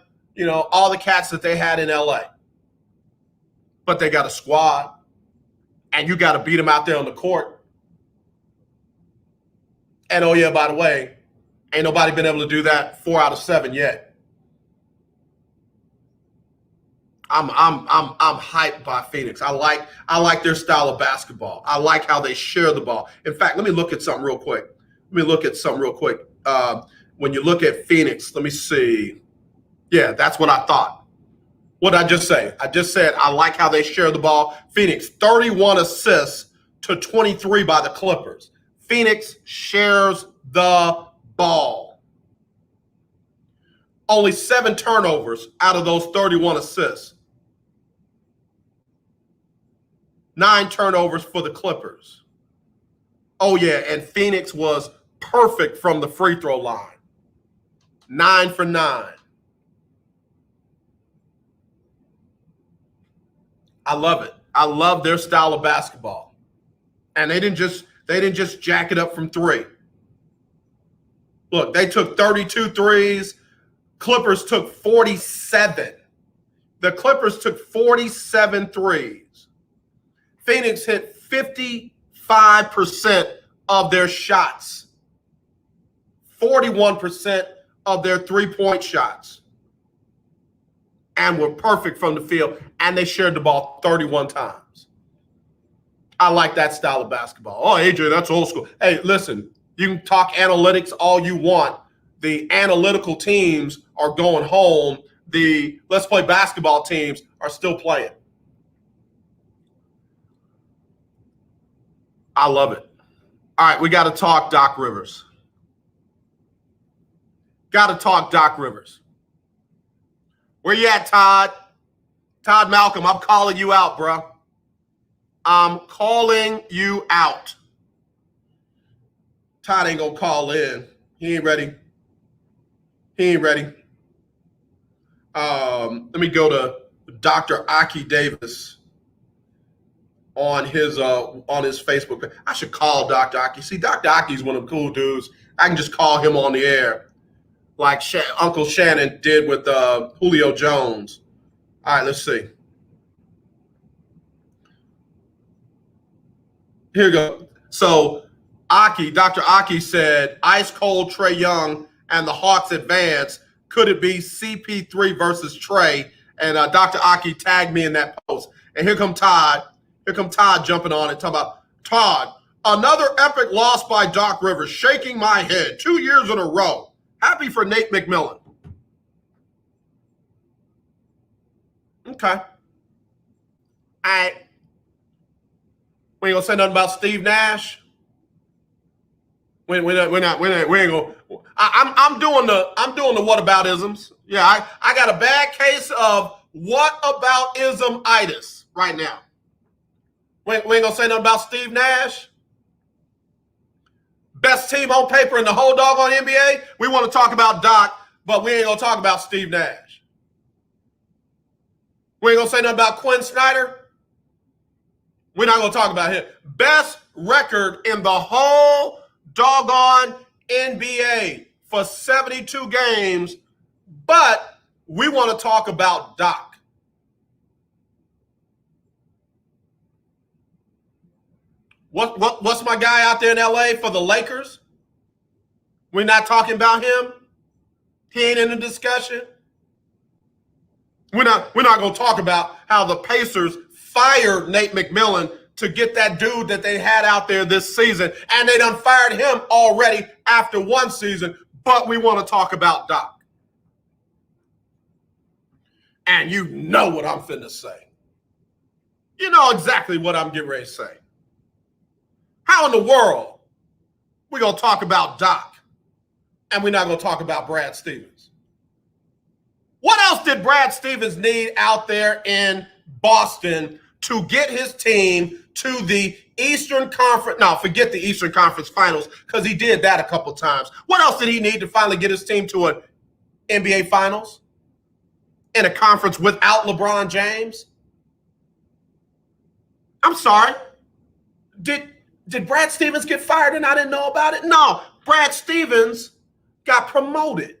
all the cats that they had in LA. But they got a squad, and you got to beat them out there on the court. And, oh, yeah, by the way, ain't nobody been able to do that 4 out of 7 yet. I'm hyped by Phoenix. I like their style of basketball. I like how they share the ball. In fact, let me look at something real quick. When you look at Phoenix, let me see. Yeah, that's what I thought. What did I just say? I just said I like how they share the ball. Phoenix, 31 assists to 23 by the Clippers. Phoenix shares the ball. Only 7 turnovers out of those 31 assists. 9 turnovers for the Clippers. Oh, yeah, and Phoenix was perfect from the free throw line. 9 for 9. I love it. I love their style of basketball. And they didn't just jack it up from 3. Look, they took 32 threes. Clippers took 47. The Clippers took 47 threes. Phoenix hit 55% of their shots, 41% of their three-point shots, and were perfect from the field, and they shared the ball 31 times. I like that style of basketball. Oh, AJ, that's old school. Hey, listen, you can talk analytics all you want. The analytical teams are going home. The let's play basketball teams are still playing. I love it. All right, we got to talk Doc Rivers. Got to talk Doc Rivers. Where you at, Todd? Todd Malcolm, I'm calling you out, bro. I'm calling you out. Todd ain't gonna call in. He ain't ready. He ain't ready. Let me go to Dr. Aki Davis on his Facebook page. I should call Dr. Aki. See, Dr. Aki's one of the cool dudes. I can just call him on the air, like Uncle Shannon did with Julio Jones. All right, let's see. Here we go. So Dr. Aki said, ice cold Trae Young and the Hawks advance. Could it be CP3 versus Trae? And Dr. Aki tagged me in that post. And here come Todd. Here come Todd jumping on it, talking about, Todd, another epic loss by Doc Rivers, shaking my head 2 years in a row. Happy for Nate McMillan. Okay. All right. We ain't gonna say nothing about Steve Nash. We're not gonna. I'm doing the whataboutisms. Yeah, I got a bad case of whataboutism-itis right now. We ain't gonna say nothing about Steve Nash. Best team on paper in the whole doggone NBA. We want to talk about Doc, but we ain't gonna talk about Steve Nash. We ain't gonna say nothing about Quinn Snyder. We're not gonna talk about him. Best record in the whole doggone NBA for 72 games, but we want to talk about Doc. What's my guy out there in LA for the Lakers? We're not talking about him. He ain't in the discussion. We're not going to talk about how the Pacers fired Nate McMillan to get that dude that they had out there this season, and they done fired him already after one season, but we want to talk about Doc. And you know what I'm finna say. You know exactly what I'm getting ready to say. How in the world we going to talk about Doc and we're not going to talk about Brad Stevens? What else did Brad Stevens need out there in Boston to get his team to the Eastern Conference? No, forget the Eastern Conference Finals, because he did that a couple times. What else did he need to finally get his team to an NBA Finals in a conference without LeBron James? I'm sorry. Did Brad Stevens get fired and I didn't know about it? No, Brad Stevens got promoted.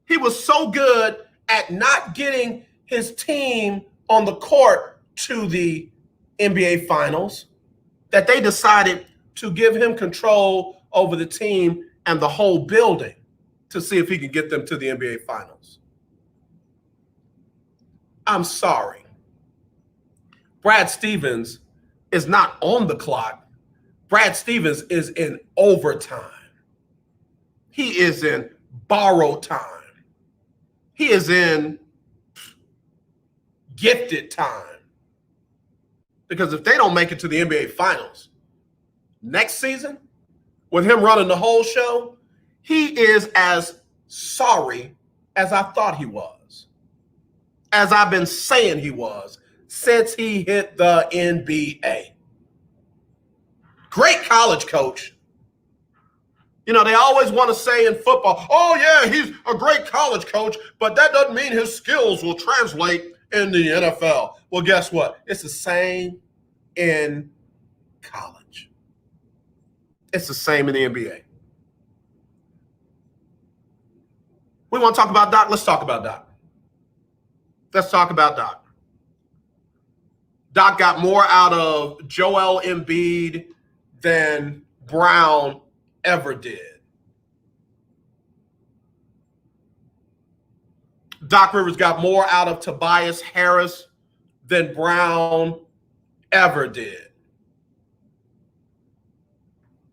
He was so good at not getting his team on the court to the NBA Finals that they decided to give him control over the team and the whole building to see if he could get them to the NBA Finals. I'm sorry. Brad Stevens is not on the clock. Brad Stevens is in overtime. He is in borrowed time. He is in gifted time. Because if they don't make it to the NBA Finals next season, with him running the whole show, he is as sorry as I thought he was, as I've been saying he was since he hit the NBA. Great college coach. You know, they always want to say in football, oh, yeah, he's a great college coach, but that doesn't mean his skills will translate in the NFL. Well, guess what? It's the same in college. It's the same in the NBA. We want to talk about Doc? Let's talk about Doc. Let's talk about Doc. Doc got more out of Joel Embiid than Brown ever did. Doc Rivers got more out of Tobias Harris than Brown ever did.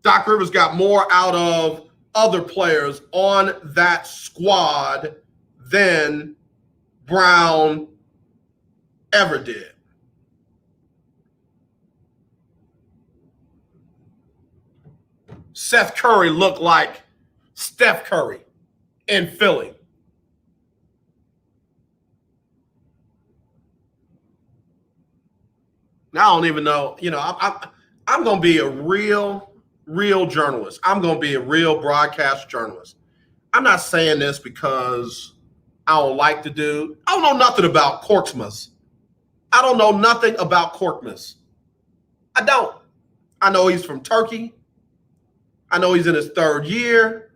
Doc Rivers got more out of other players on that squad than Brown ever did. Seth Curry looked like Steph Curry in Philly. Now I don't even know, I'm going to be a real journalist. I'm going to be a real broadcast journalist. I'm not saying this because I don't like the dude. I don't know nothing about Korkmaz. I don't know nothing about Korkmaz. I don't. I know he's from Turkey. I know he's in his third year.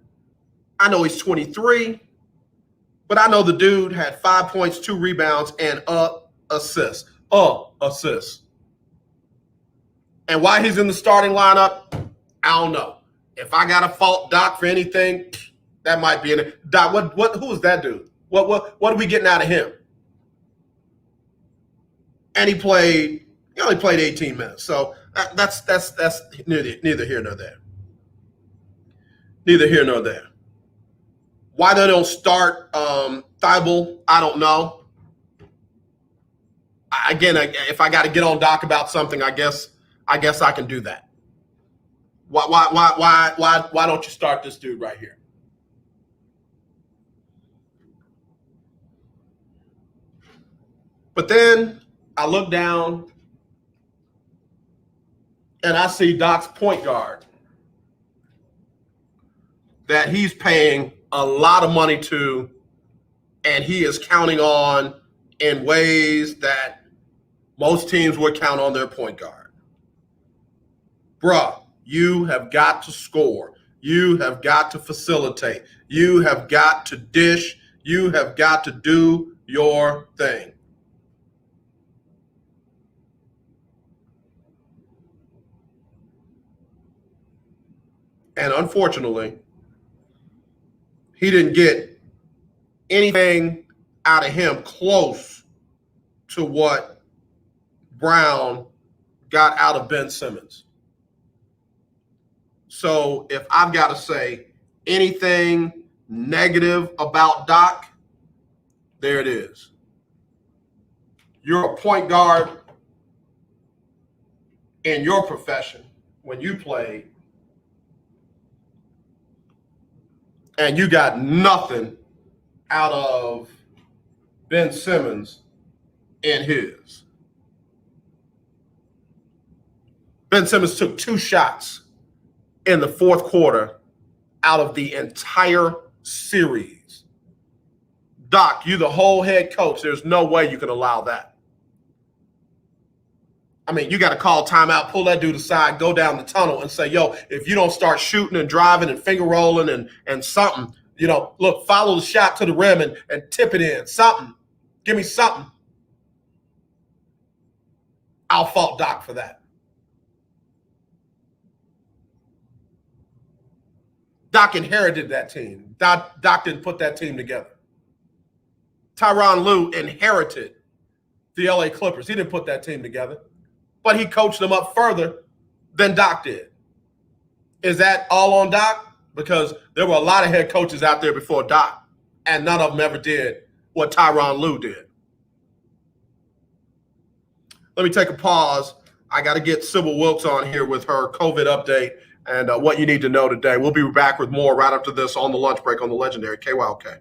I know he's 23. But I know the dude had 5 points, 2 rebounds, and assist. Assist. And why he's in the starting lineup, I don't know. If I got to fault Doc for anything, that might be in it. Doc, who is that dude? What are we getting out of him? And he only played 18 minutes. So that's neither here nor there. Neither here nor there. Why they don't start Thibault, I don't know. Again, if I got to get on Doc about something, I guess I can do that. Why don't you start this dude right here? But then I look down and I see Doc's point guard that he's paying a lot of money to, and he is counting on in ways that most teams would count on their point guard. Bruh, you have got to score. You have got to facilitate. You have got to dish. You have got to do your thing. And unfortunately, he didn't get anything out of him close to what Brown got out of Ben Simmons. So if I've got to say anything negative about Doc, there it is. You're a point guard in your profession when you play, and you got nothing out of Ben Simmons in his. Ben Simmons took 2 shots in the fourth quarter out of the entire series. Doc, you the whole head coach. There's no way you can allow that. I mean, you got to call timeout, pull that dude aside, go down the tunnel and say, yo, if you don't start shooting and driving and finger rolling and something, look, follow the shot to the rim and tip it in. Something. Give me something. I'll fault Doc for that. Doc inherited that team. Doc didn't put that team together. Tyronn Lue inherited the LA Clippers. He didn't put that team together, but he coached them up further than Doc did. Is that all on Doc? Because there were a lot of head coaches out there before Doc, and none of them ever did what Tyronn Lue did. Let me take a pause. I got to get Sybil Wilkes on here with her COVID update and what you need to know today. We'll be back with more right after this on the lunch break on the legendary KYOK.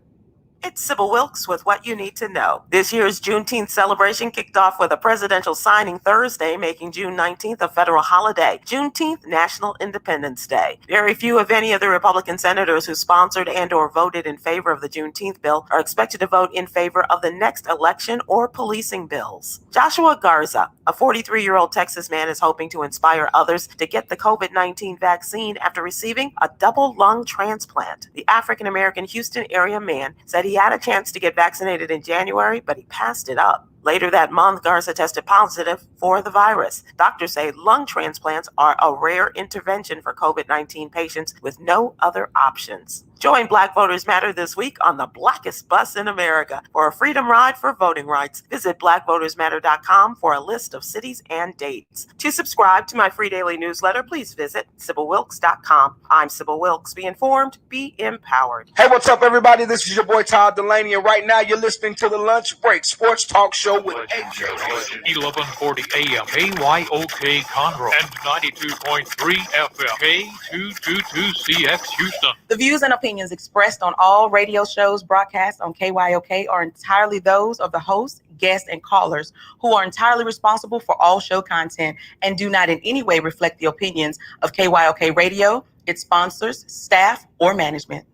It's Sybil Wilkes with what you need to know. This year's Juneteenth celebration kicked off with a presidential signing Thursday, making June 19th a federal holiday. Juneteenth, National Independence Day. Very few, if any, of the Republican senators who sponsored and or voted in favor of the Juneteenth bill are expected to vote in favor of the next election or policing bills. Joshua Garza, a 43-year-old Texas man, is hoping to inspire others to get the COVID-19 vaccine after receiving a double lung transplant. The African-American Houston area man said he he had a chance to get vaccinated in January, but he passed it up. Later that month, Garza tested positive for the virus. Doctors say lung transplants are a rare intervention for COVID-19 patients with no other options. Join Black Voters Matter this week on the blackest bus in America for a freedom ride for voting rights. Visit blackvotersmatter.com for a list of cities and dates. To subscribe to my free daily newsletter, please visit SybylWilkes.com. I'm Sybil Wilkes. Be informed, be empowered. Hey, what's up, everybody? This is your boy Todd Delaney, and right now you're listening to the Lunch Break Sports Talk Show with AJ. 1140 AM, KYOK Conroe, and 92.3 FM, K222CX Houston. The views and opinions expressed on all radio shows broadcast on KYOK are entirely those of the host, guests, and callers who are entirely responsible for all show content and do not in any way reflect the opinions of KYOK Radio, its sponsors, staff, or management.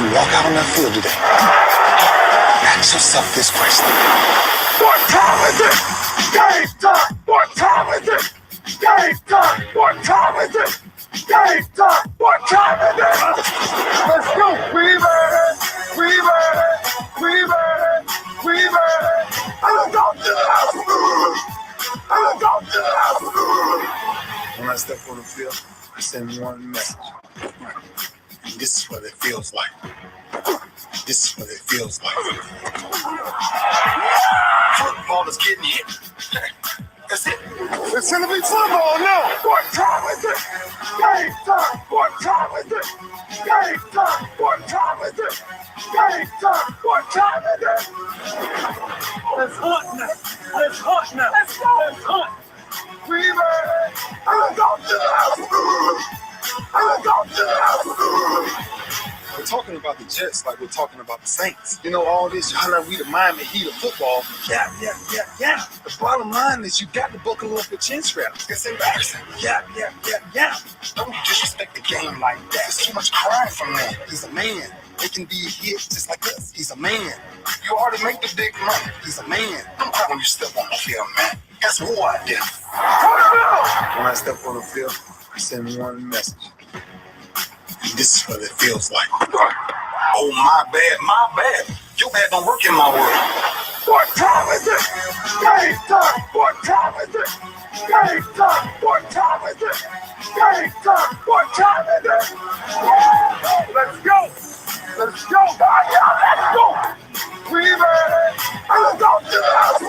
Walk out on that field today. Ask yourself this question. What time is it? Game time! What time is it? Game time! What time is it? Game time! What time is it? Let's go! We made it! We made it! We made it! We made it! I'm going to the house! I'm going to the house! When I step on the field, I send one message. This is what it feels like. This is what it feels like. Football is getting hit. That's it. It's gonna be football now. What time is it? Game time. What time is it? Game time. What time is it? Game time. What time is it? Let's hunt now. Let's hunt now. Let's go. Let's hunt. We made it. I'm going to the house. I'm going to the house. We're talking about the Jets like we're talking about the Saints. You know, all this, we the Miami Heat of football. Yeah. The bottom line is you got to buckle up your chin straps. It's embarrassing. Yeah. Don't disrespect the game like that. There's too much crying from that. He's a man. They can be a hit just like us. He's a man. You already make the big money. He's a man. Don't cry when you step on the field, man. That's who I did. When I step on the field, I send one message. This is what it feels like. Oh, my bad. Your bad don't work in my world. What time is it? Game time. What time is it? Game time. What time is it? Game time. What time is it? Let's go. Let's go. Let's go. We made it. I'm going to the house.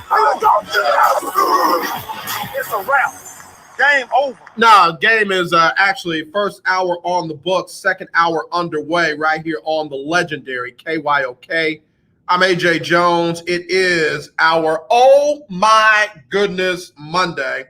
I'm going to the house. It's a wrap. Game over. No, game is actually first hour on the books, second hour underway right here on the legendary KYOK. I'm AJ Jones. It is our Oh My Goodness Monday.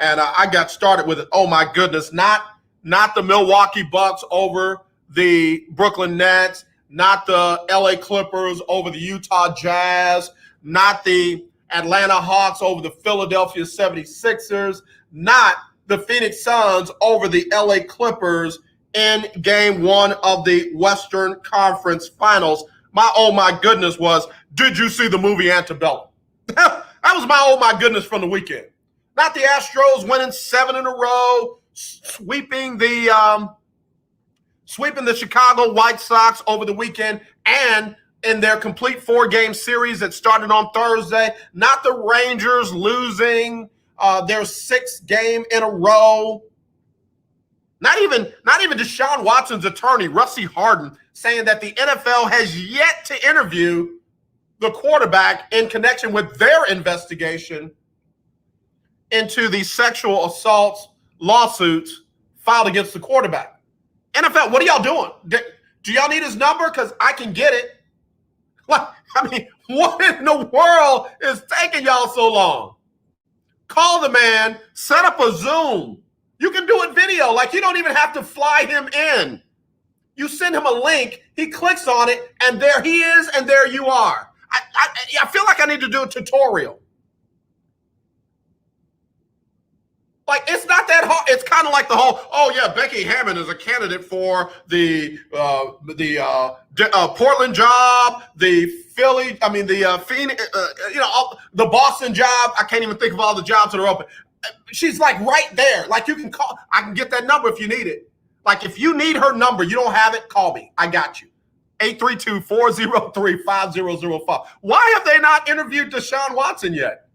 And I got started with it. Oh my goodness, not the Milwaukee Bucks over the Brooklyn Nets, not the LA Clippers over the Utah Jazz, not the Atlanta Hawks over the Philadelphia 76ers, not the Phoenix Suns over the LA Clippers in game one of the Western Conference Finals. My oh my goodness was, did you see the movie Antebellum? That was my oh my goodness from the weekend. Not the Astros winning 7 in a row, sweeping the Chicago White Sox over the weekend, and in their complete 4-game series that started on Thursday. Not the Rangers losing their 6th game in a row. Not even Deshaun Watson's attorney, Rusty Hardin, saying that the NFL has yet to interview the quarterback in connection with their investigation into the sexual assaults lawsuits filed against the quarterback. NFL, what are y'all doing? Do y'all need his number? Because I can get it. What in the world is taking y'all so long? Call the man, set up a Zoom. You can do it video. Like, you don't even have to fly him in. You send him a link, he clicks on it, and there he is, and there you are. I feel like I need to do a tutorial. Like, it's not that hard. It's kind of like the whole, oh yeah, Becky Hammon is a candidate for the Portland job, the Philly, the Phoenix, the Boston job. I can't even think of all the jobs that are open. She's like right there. Like, you can call. I can get that number if you need it. Like, if you need her number, you don't have it, call me. I got you. 832-403-5005. Why have they not interviewed Deshaun Watson yet?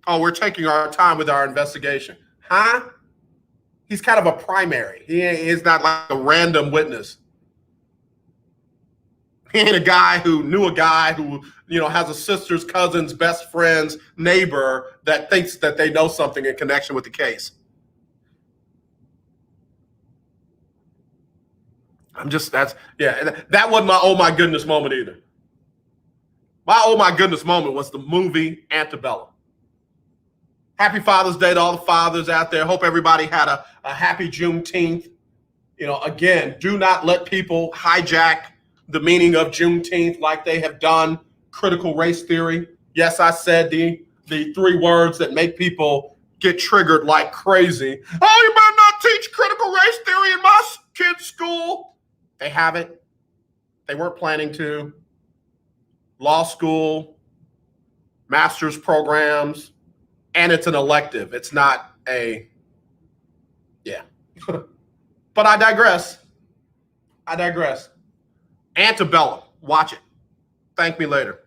Oh, we're taking our time with our investigation. Huh? He's kind of a primary. He's not like a random witness. He ain't a guy who knew a guy who, has a sister's, cousin's, best friend's neighbor that thinks that they know something in connection with the case. That wasn't my oh my goodness moment either. My oh my goodness moment was the movie Antebellum. Happy Father's Day to all the fathers out there. Hope everybody had a happy Juneteenth. Again, do not let people hijack the meaning of Juneteenth like they have done critical race theory. Yes, I said the 3 words that make people get triggered like crazy. Oh, you better not teach critical race theory in my kids' school. They haven't. They weren't planning to. Law school, master's programs, and it's an elective. It's not a, But I digress. Antebellum. Watch it. Thank me later.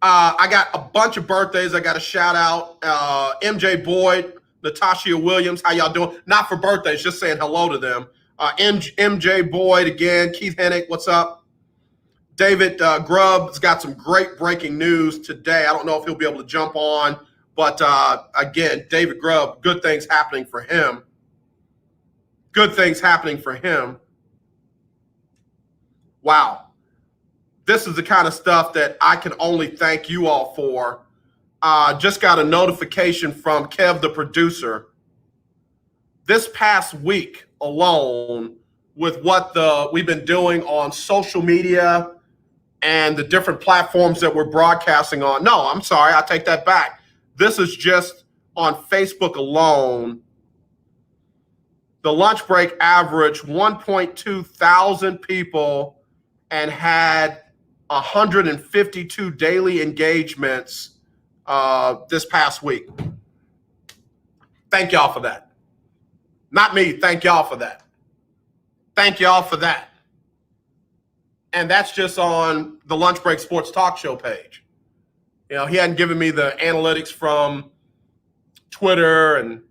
I got a bunch of birthdays I got to shout out. MJ Boyd, Natasha Williams, how y'all doing? Not for birthdays, just saying hello to them. MJ Boyd again. Keith Hennick, what's up? David Grubb's got some great breaking news today. I don't know if he'll be able to jump on. But again, David Grubb, good things happening for him. Wow. This is the kind of stuff that I can only thank you all for. Just got a notification from Kev, the producer. This past week alone, with what we've been doing on social media and the different platforms that we're broadcasting on. No, I'm sorry. I take that back. This is just on Facebook alone. The lunch break averaged 1.2 thousand people and had 152 daily engagements this past week. Thank y'all for that. Not me. Thank y'all for that. And that's just on the Lunch Break Sports Talk Show page. He hadn't given me the analytics from Twitter and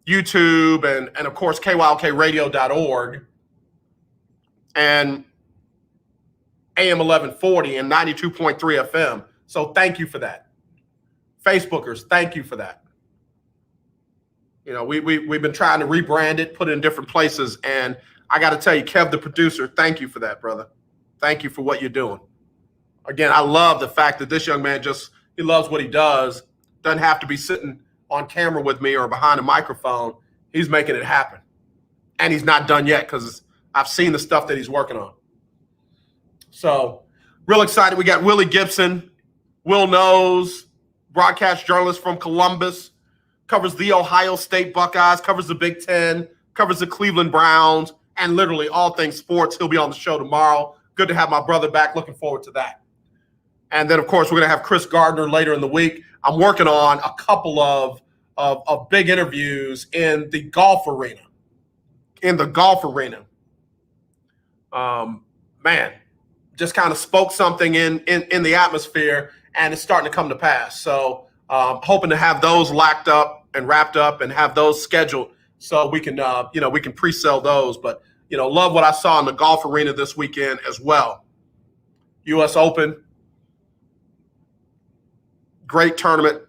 YouTube and of course, KYOKradio.org and AM 1140 and 92.3 FM. So thank you for that. Facebookers, thank you for that. We've been trying to rebrand it, put it in different places. And I got to tell you, Kev, the producer, thank you for that, brother. Thank you for what you're doing. Again, I love the fact that this young man he loves what he does. Doesn't have to be sitting on camera with me or behind a microphone. He's making it happen. And he's not done yet because I've seen the stuff that he's working on. So real excited. We got Willie Gibson, Will Knows, broadcast journalist from Columbus, covers the Ohio State Buckeyes, covers the Big Ten, covers the Cleveland Browns, and literally all things sports. He'll be on the show tomorrow. Good to have my brother back. Looking forward to that. And then, of course, we're going to have Chris Gardner later in the week. I'm working on a couple of big interviews in the golf arena. Man, just kind of spoke something in the atmosphere, and it's starting to come to pass. So hoping to have those locked up and wrapped up and have those scheduled so we can, we can pre-sell those. But, love what I saw in the golf arena this weekend as well. U.S. Open. Great tournament,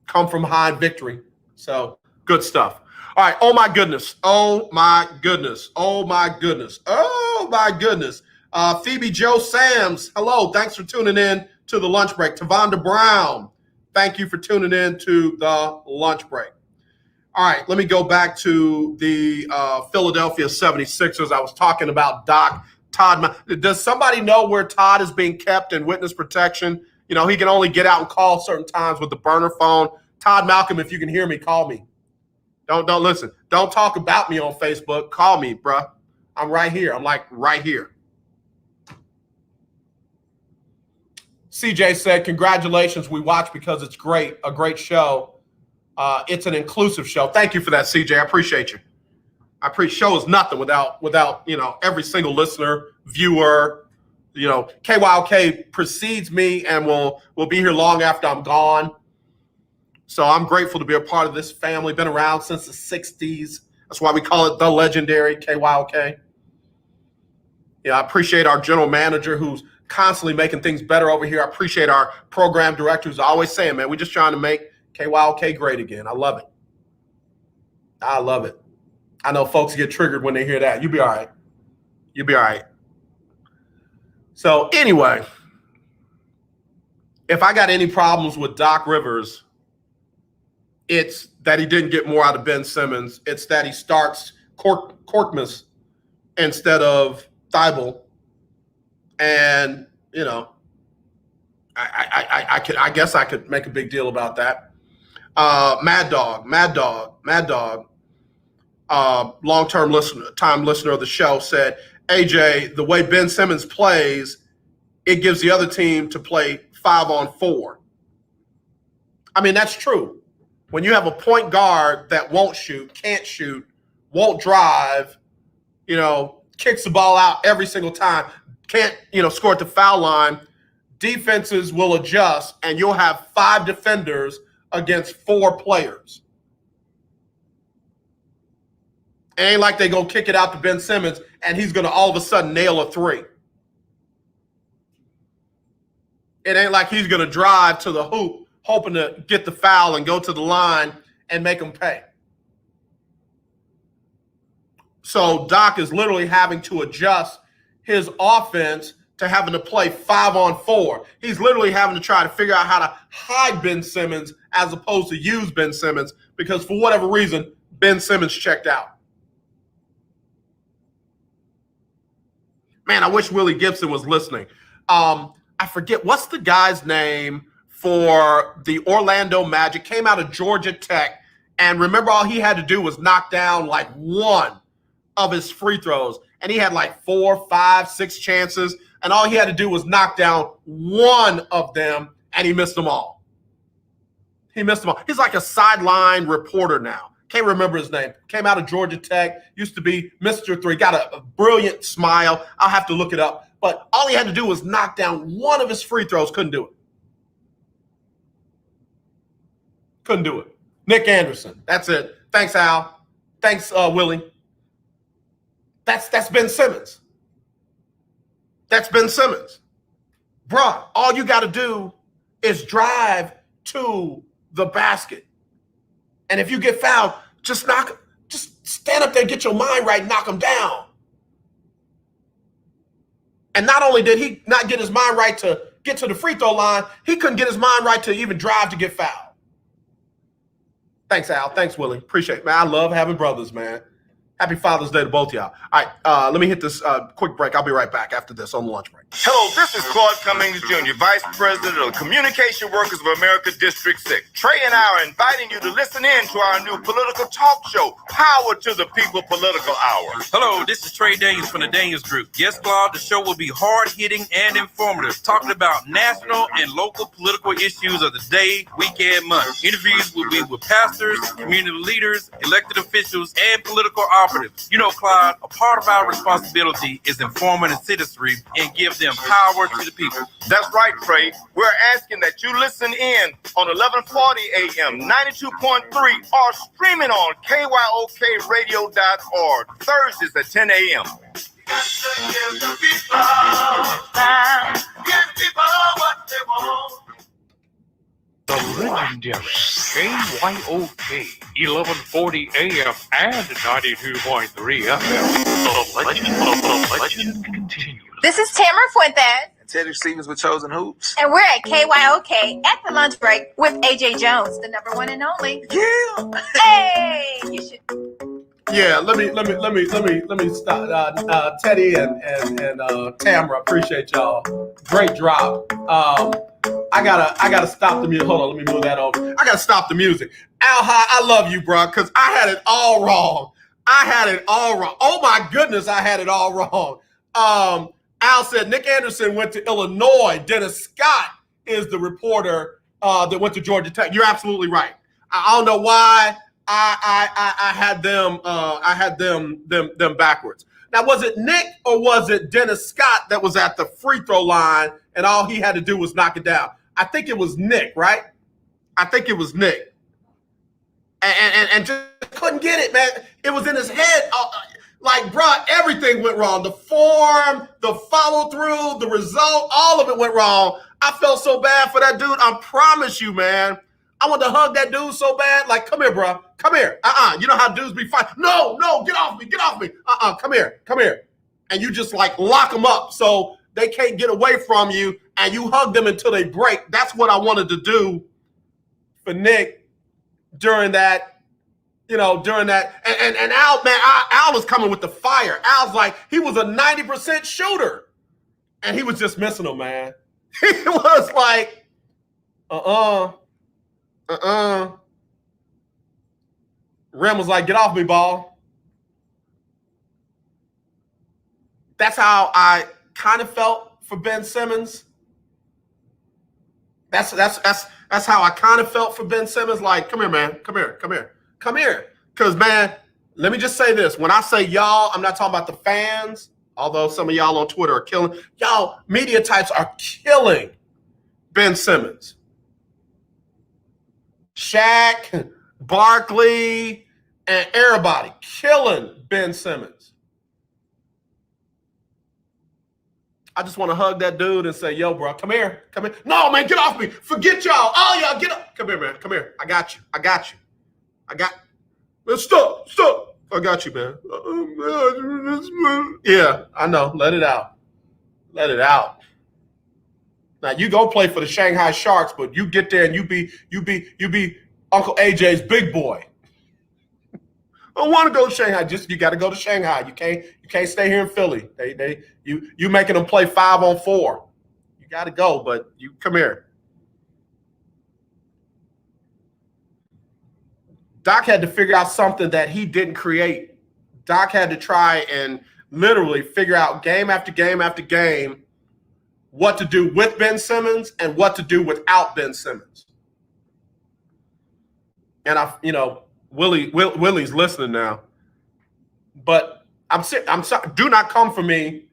come from behind victory. So good stuff. All right. Oh my goodness. Phoebe Joe Sams. Hello. Thanks for tuning in to the lunch break. Tavonda Brown. Thank you for tuning in to the lunch break. All right. Let me go back to the Philadelphia 76ers. I was talking about Todd. Does somebody know where Todd is being kept in witness protection? He can only get out and call certain times with the burner phone. Todd Malcolm, if you can hear me, call me. Don't listen. Don't talk about me on Facebook. Call me, bruh. I'm right here. I'm like right here. CJ said, congratulations. We watch because it's great. A great show. It's an inclusive show. Thank you for that, CJ. I appreciate you. I appreciate show is nothing without every single listener, viewer. KYOK precedes me and will be here long after I'm gone. So I'm grateful to be a part of this family. Been around since the 60s. That's why we call it the legendary KYOK. I appreciate our general manager who's constantly making things better over here. I appreciate our program director who's always saying, man, we're just trying to make KYOK great again. I love it. I love it. I know folks get triggered when they hear that. You'll be all right. You'll be all right. So anyway, if I got any problems with Doc Rivers, it's that he didn't get more out of Ben Simmons. It's that he starts Korkmaz instead of Thibault. And, I guess I could make a big deal about that. Mad Dog, long-term listener of the show said, AJ, the way Ben Simmons plays, it gives the other team to play 5-on-4. I mean, that's true. When you have a point guard that won't shoot, can't shoot, won't drive, kicks the ball out every single time, can't, score at the foul line, defenses will adjust and you'll have 5 defenders against 4 players. It ain't like they go kick it out to Ben Simmons and he's going to all of a sudden nail a 3. It ain't like he's going to drive to the hoop hoping to get the foul and go to the line and make them pay. So Doc is literally having to adjust his offense to having to play 5-on-4. He's literally having to try to figure out how to hide Ben Simmons as opposed to use Ben Simmons because for whatever reason, Ben Simmons checked out. Man, I wish Willie Gibson was listening. I forget, what's the guy's name for the Orlando Magic? Came out of Georgia Tech, and remember all he had to do was knock down like 1 of his free throws. And he had like 4, 5, 6 chances. And all he had to do was knock down 1 of them, and he missed them all. He missed them all. He's like a sideline reporter now. Can't remember his name. Came out of Georgia Tech. Used to be Mr. 3. Got a brilliant smile. I'll have to look it up. But all he had to do was knock down 1 of his free throws. Couldn't do it. Couldn't do it. Nick Anderson. That's it. Thanks, Al. Thanks, Willie. That's Ben Simmons. That's Ben Simmons. Bruh, all you got to do is drive to the basket. And if you get fouled, just stand up there, get your mind right, knock him down. And not only did he not get his mind right to get to the free throw line, he couldn't get his mind right to even drive to get fouled. Thanks, Al. Thanks, Willie. Appreciate it, man. I love having brothers, man. Happy Father's Day to both of y'all. All right, let me hit this quick break. I'll be right back after this on the lunch break. Hello, this is Claude Cummings Jr., Vice President of the Communication Workers of America, District 6. Trey and I are inviting you to listen in to our new political talk show, Power to the People Political Hour. Hello, this is Trey Daniels from the Daniels Group. Yes, Claude, the show will be hard-hitting and informative, talking about national and local political issues of the day, week, and month. Interviews will be with pastors, community leaders, elected officials, and political operatives. You know, Claude, a part of our responsibility is informing the citizenry and give them power to the people. That's right, Trey. We're asking that you listen in on 1140 AM, 92.3, or streaming on KYOKradio.org, Thursdays at 10 a.m. Give the people what they want. The legendary KYOK 1140 AM and 92.3 FM. The legend continues. This is Tamara Fuentes. And Teddy Stevens with Chosen Hoops. And we're at KYOK at the lunch break with AJ Jones, the number 1 and only. Yeah. Hey, you should. Yeah, let me stop. Teddy and Tamara, appreciate y'all. Great drop. I I gotta stop the music. Hold on, let me move that over. I gotta stop the music. Al High, I love you, bro, because I had it all wrong. Oh my goodness, I had it all wrong. Al said Nick Anderson went to Illinois. Dennis Scott is the reporter that went to Georgia Tech. You're absolutely right. I don't know why I had them backwards. Now, was it Nick or was it Dennis Scott that was at the free throw line and all he had to do was knock it down? I think it was Nick, right? I think it was Nick. And just couldn't get it, man. It was in his head. Like, bro, everything went wrong. The form, the follow through, the result, all of it went wrong. I felt so bad for that dude. I promise you, man. I want to hug that dude so bad. Like, come here, bro. Come here. You know how dudes be fighting. No, get off me. Come here. And you just like lock them up so they can't get away from you, and you hug them until they break. That's what I wanted to do for Nick during that. And Al, man, Al was coming with the fire. Al's like, he was a 90% shooter. And he was just missing them, man. He was like, Rem was like, get off me, ball. That's how I kind of felt for Ben Simmons. That's how I kind of felt for Ben Simmons. Like, come here, man. Come here. Because, man, let me just say this. When I say y'all, I'm not talking about the fans, although some of y'all on Twitter are killing. Y'all media types are killing Ben Simmons. Shaq, Barkley, and everybody killing Ben Simmons. I just want to hug that dude and say, yo, bro, come here. No, man, get off me. Forget y'all. Oh, y'all, get up. Come here, man. Come here. I got you. Stop. I got you, man. Yeah, I know. Let it out. Now you go play for the Shanghai Sharks, but you get there and you be Uncle AJ's big boy. I don't want to go to Shanghai. You got to go to Shanghai. You can't stay here in Philly. You making them play 5-on-4. You got to go, but you come here. Doc had to figure out something that he didn't create. Doc had to try and literally figure out game after game after game what to do with Ben Simmons and what to do without Ben Simmons. And Willie's listening now. But I'm sorry, do not come for me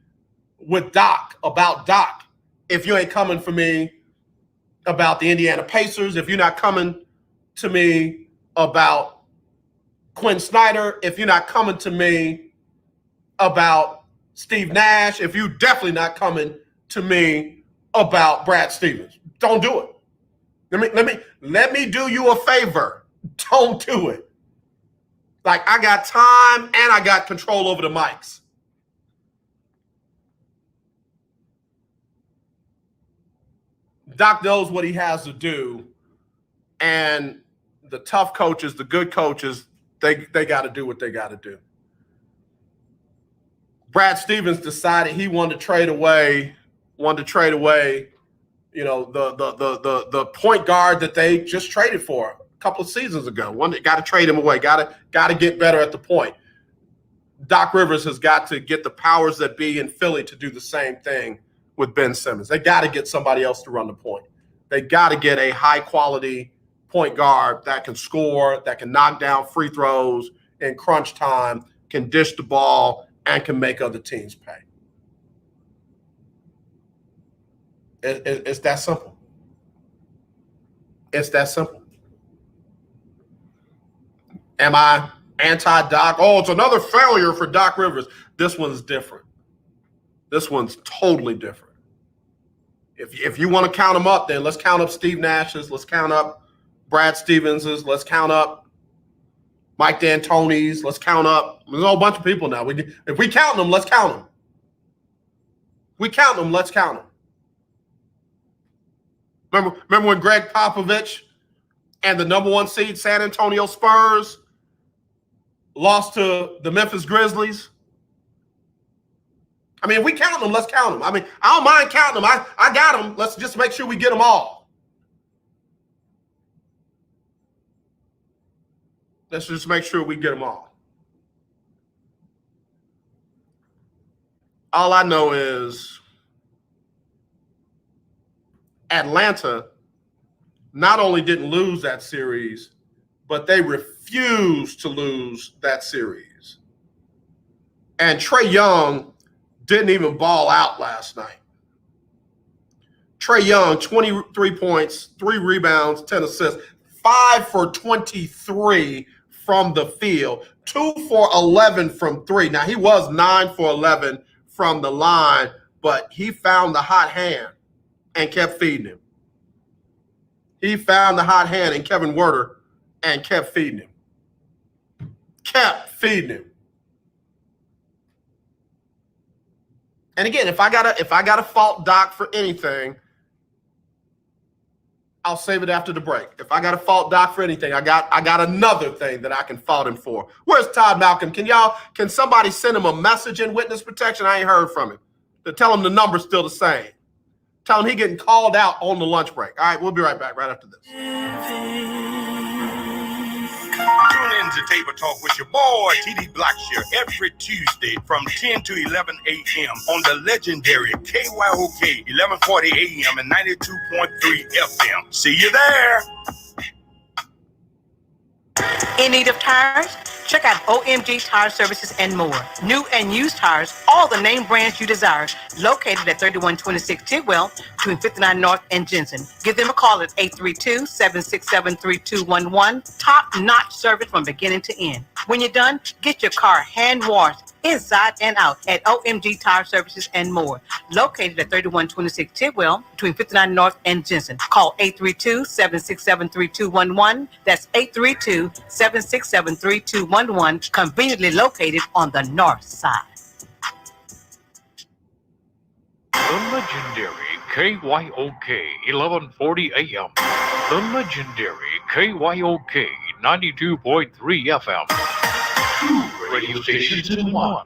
with Doc about Doc if you ain't coming for me about the Indiana Pacers, if you're not coming to me about Quinn Snyder, if you're not coming to me about Steve Nash, if you're definitely not coming to me about Brad Stevens. Don't do it. Let me do you a favor. Don't do it. Like, I got time and I got control over the mics. Doc knows what he has to do, and the tough coaches, the good coaches, they got to do what they got to do. Brad Stevens decided he wanted to trade away, the point guard that they just traded for a couple of seasons ago. Got to trade him away. Got to get better at the point. Doc Rivers has got to get the powers that be in Philly to do the same thing with Ben Simmons. They got to get somebody else to run the point. They got to get a high quality point guard that can score, that can knock down free throws in crunch time, can dish the ball, and can make other teams pay. It's that simple. It's that simple. Am I anti-Doc? Oh, it's another failure for Doc Rivers. This one's different. This one's totally different. If you want to count them up, then let's count up Steve Nash's. Let's count up Brad Stevens's. Let's count up Mike D'Antoni's. Let's count up. There's a whole bunch of people now. If we count them, let's count them. We count them, let's count them. Remember when Greg Popovich and the number 1 seed San Antonio Spurs lost to the Memphis Grizzlies? I mean, if we count them, let's count them. I mean, I don't mind counting them. I got them. Let's just make sure we get them all. Let's just make sure we get them all. All I know is Atlanta not only didn't lose that series, but they refused to lose that series. And Trae Young didn't even ball out last night. Trae Young, 23 points, 3 rebounds, 10 assists, 5 for 23 from the field, 2 for 11 from 3. Now, he was 9 for 11 from the line, but he found the hot hand and kept feeding him. He found the hot hand in Kevin Werder and kept feeding him. Kept feeding him. And again, if I gotta fault Doc for anything, I'll save it after the break. If I gotta fault Doc for anything, I got another thing that I can fault him for. Where's Todd Malcolm? Can somebody send him a message in witness protection? I ain't heard from him. To tell him the number's still the same. Tell him he getting called out on the lunch break. All right, we'll be right back right after this. Tune in to Table Talk with your boy, TD Blackshear, every Tuesday from 10 to 11 a.m. on the legendary KYOK 1140 a.m. and 92.3 FM. See you there. In need of tires? Check out OMG Tire Services and more. New and used tires, all the name brands you desire, located at 3126 Tidwell between 59 North and Jensen. Give them a call at 832-767-3211. Top-notch service from beginning to end. When you're done, get your car hand-washed inside and out at OMG Tire Services and more. Located at 3126 Tidwell between 59 North and Jensen. Call 832-767-3211. That's 832-767-3211. Conveniently located on the north side. The legendary KYOK 1140 AM. The legendary KYOK 92.3 FM. 2 radio stations in one.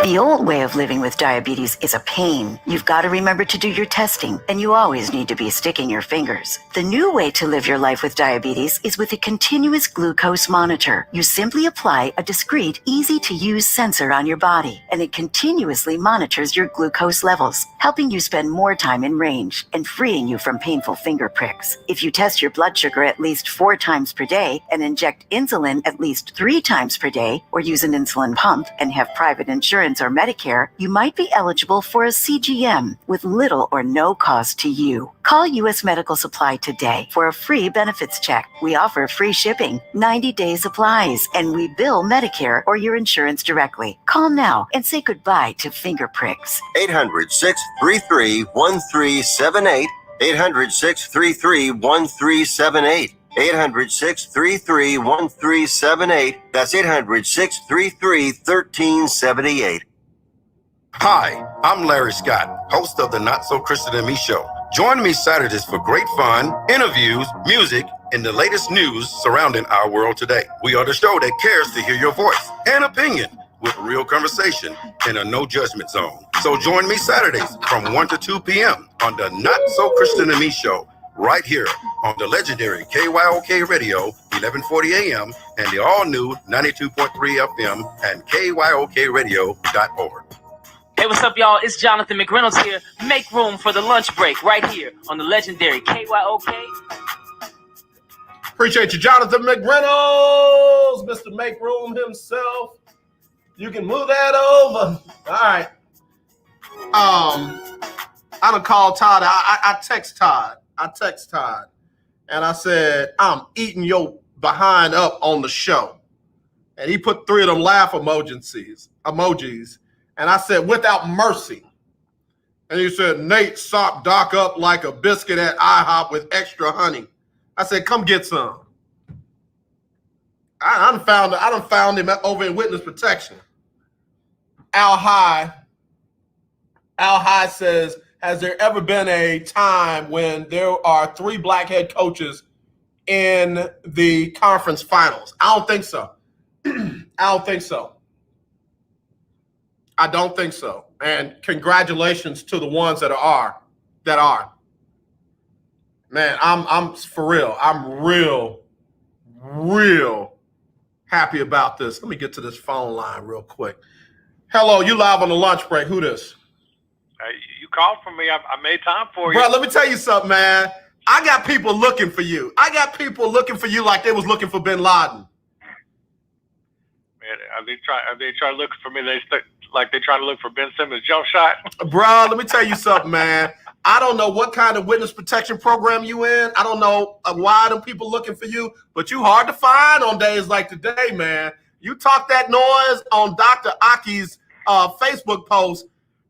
The old way of living with diabetes is a pain. You've got to remember to do your testing, and you always need to be sticking your fingers. The new way to live your life with diabetes is with a continuous glucose monitor. You simply apply a discreet, easy-to-use sensor on your body, and it continuously monitors your glucose levels, helping you spend more time in range and freeing you from painful finger pricks. If you test your blood sugar at least 4 times per day and inject insulin at least 3 times per day, or use an insulin pump and have private insurance or Medicare, you might be eligible for a CGM with little or no cost to you. Call U.S. Medical Supply today for a free benefits check. We offer free shipping, 90-day supplies, and we bill Medicare or your insurance directly. Call now and say goodbye to finger pricks. 800-633-1378. 800-633-1378. 800-633-1378. That's 800-633-1378. Hi, I'm Larry Scott, host of the Not So Christian and Me Show. Join me Saturdays for great fun, interviews, music, and the latest news surrounding our world today. We are the show that cares to hear your voice and opinion with real conversation in a no judgment zone. So join me Saturdays from 1 to 2 p.m. on the Not So Christian and Me Show, right here on the legendary KYOK Radio, 1140 AM, and the all-new 92.3 FM and KYOKradio.org. Hey, what's up, y'all? It's Jonathan McReynolds here. Make room for the lunch break right here on the legendary KYOK. Appreciate you, Jonathan McReynolds, Mr. Make Room himself. You can move that over. All right. I done called Todd. I text Todd. And I said, I'm eating your behind up on the show. And he put 3 of them laugh emojis. And I said, without mercy. And he said, Nate socked Doc up like a biscuit at IHOP with extra honey. I said, come get some. I done found him over in witness protection. Al High says, has there ever been a time when there are 3 black head coaches in the conference finals? I don't think so. I don't think so. And congratulations to the ones that are. Man, I'm for real. I'm real happy about this. Let me get to this phone line real quick. Hello, you live on the lunch break. Who this? You called for me. I made time for you. Bro, let me tell you something, man. I got people looking for you. I got people looking for you like they was looking for Bin Laden. Man, are they trying to look for me? Like they trying to look for Ben Simmons' jump shot? Bro, let me tell you something, man. I don't know what kind of witness protection program you in. I don't know why them people looking for you, but you hard to find on days like today, man. You talk that noise on Dr. Aki's Facebook post,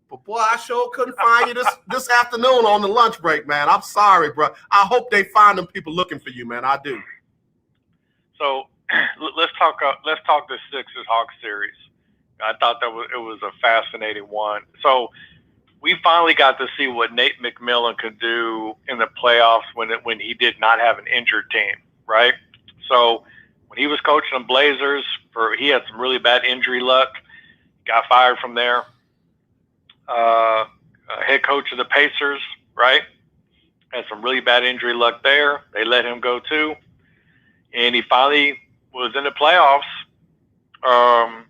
but boy, I sure couldn't find you this afternoon on the lunch break, man. I'm sorry, bro. I hope they find them people looking for you, man. I do. So let's talk the Sixers-Hawks series. I thought it was a fascinating one. So we finally got to see what Nate McMillan could do in the playoffs when he did not have an injured team, right? So when he was coaching the Blazers, he had some really bad injury luck. Got fired from there. Head coach of the Pacers, right? Had some really bad injury luck there. They let him go too. And he finally was in the playoffs, and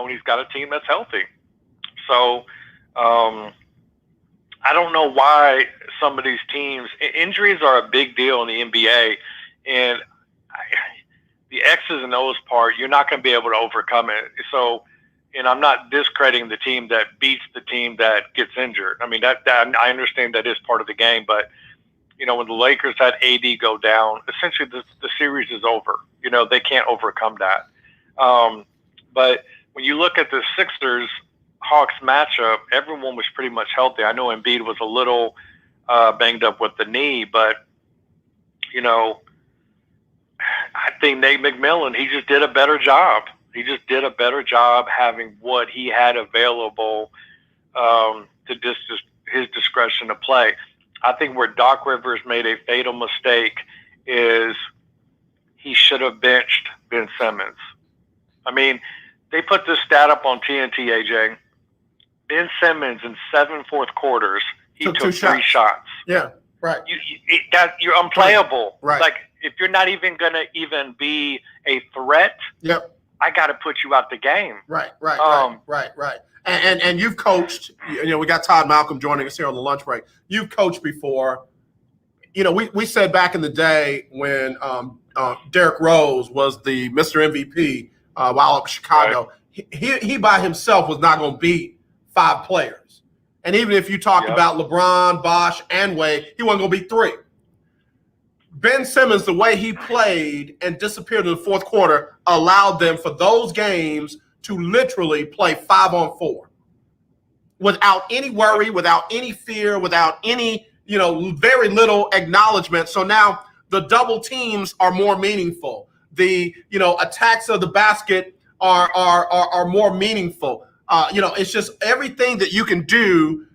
he's got a team that's healthy. So I don't know why some of these teams, injuries are a big deal in the NBA. And the X's and O's part, you're not going to be able to overcome it. So, and I'm not discrediting the team that beats the team that gets injured. I mean, that I understand that is part of the game, but when the Lakers had AD go down, essentially the series is over. They can't overcome that. But when you look at the Sixers-Hawks matchup, everyone was pretty much healthy. I know Embiid was a little banged up with the knee, but I think Nate McMillan, he just did a better job. He just did a better job having what he had available to his discretion to play. I think where Doc Rivers made a fatal mistake is he should have benched Ben Simmons. I mean, they put this stat up on TNT, AJ. Ben Simmons in 7 fourth quarters, he took 3 shots. Yeah, right. You're unplayable. Right. Like, if you're not even going to even be a threat, yep, I got to put you out the game. Right. And you've coached, we got Todd Malcolm joining us here on the lunch break. You've coached before. We said back in the day when Derrick Rose was the Mr. MVP while up in Chicago, right, he by himself was not going to beat 5 players. And even if you talked about LeBron, Bosh, and Wade, he wasn't going to beat 3. Ben Simmons, the way he played and disappeared in the fourth quarter, allowed them for those games to literally play 5-on-4 without any worry, without any fear, without any, very little acknowledgement. So now the double teams are more meaningful. The, attacks of the basket are more meaningful. It's just everything that you can do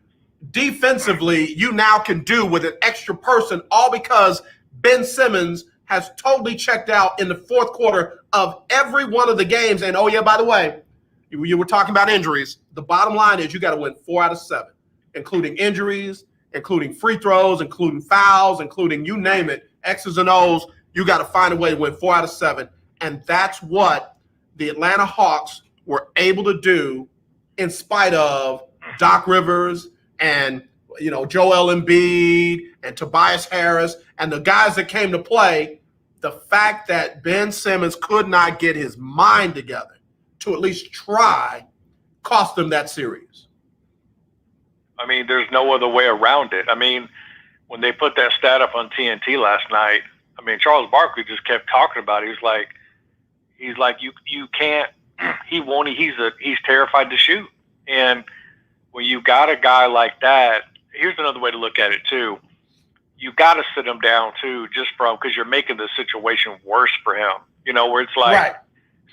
defensively, you now can do with an extra person, all because Ben Simmons has totally checked out in the fourth quarter of every one of the games. And, by the way, you were talking about injuries. The bottom line is you got to win 4 out of 7, including injuries, including free throws, including fouls, including you name it, X's and O's. You got to find a way to win 4 out of 7. And that's what the Atlanta Hawks were able to do in spite of Doc Rivers and Joel Embiid and Tobias Harris and the guys that came to play. The fact that Ben Simmons could not get his mind together to at least try cost them that series. I mean, there's no other way around it. I mean, when they put that stat up on TNT last night, I mean, Charles Barkley just kept talking about it. He's like, you can't. He won't. He's terrified to shoot. And when you got a guy like that, here's another way to look at it too. You got to sit him down too, just because you're making the situation worse for him. Where it's like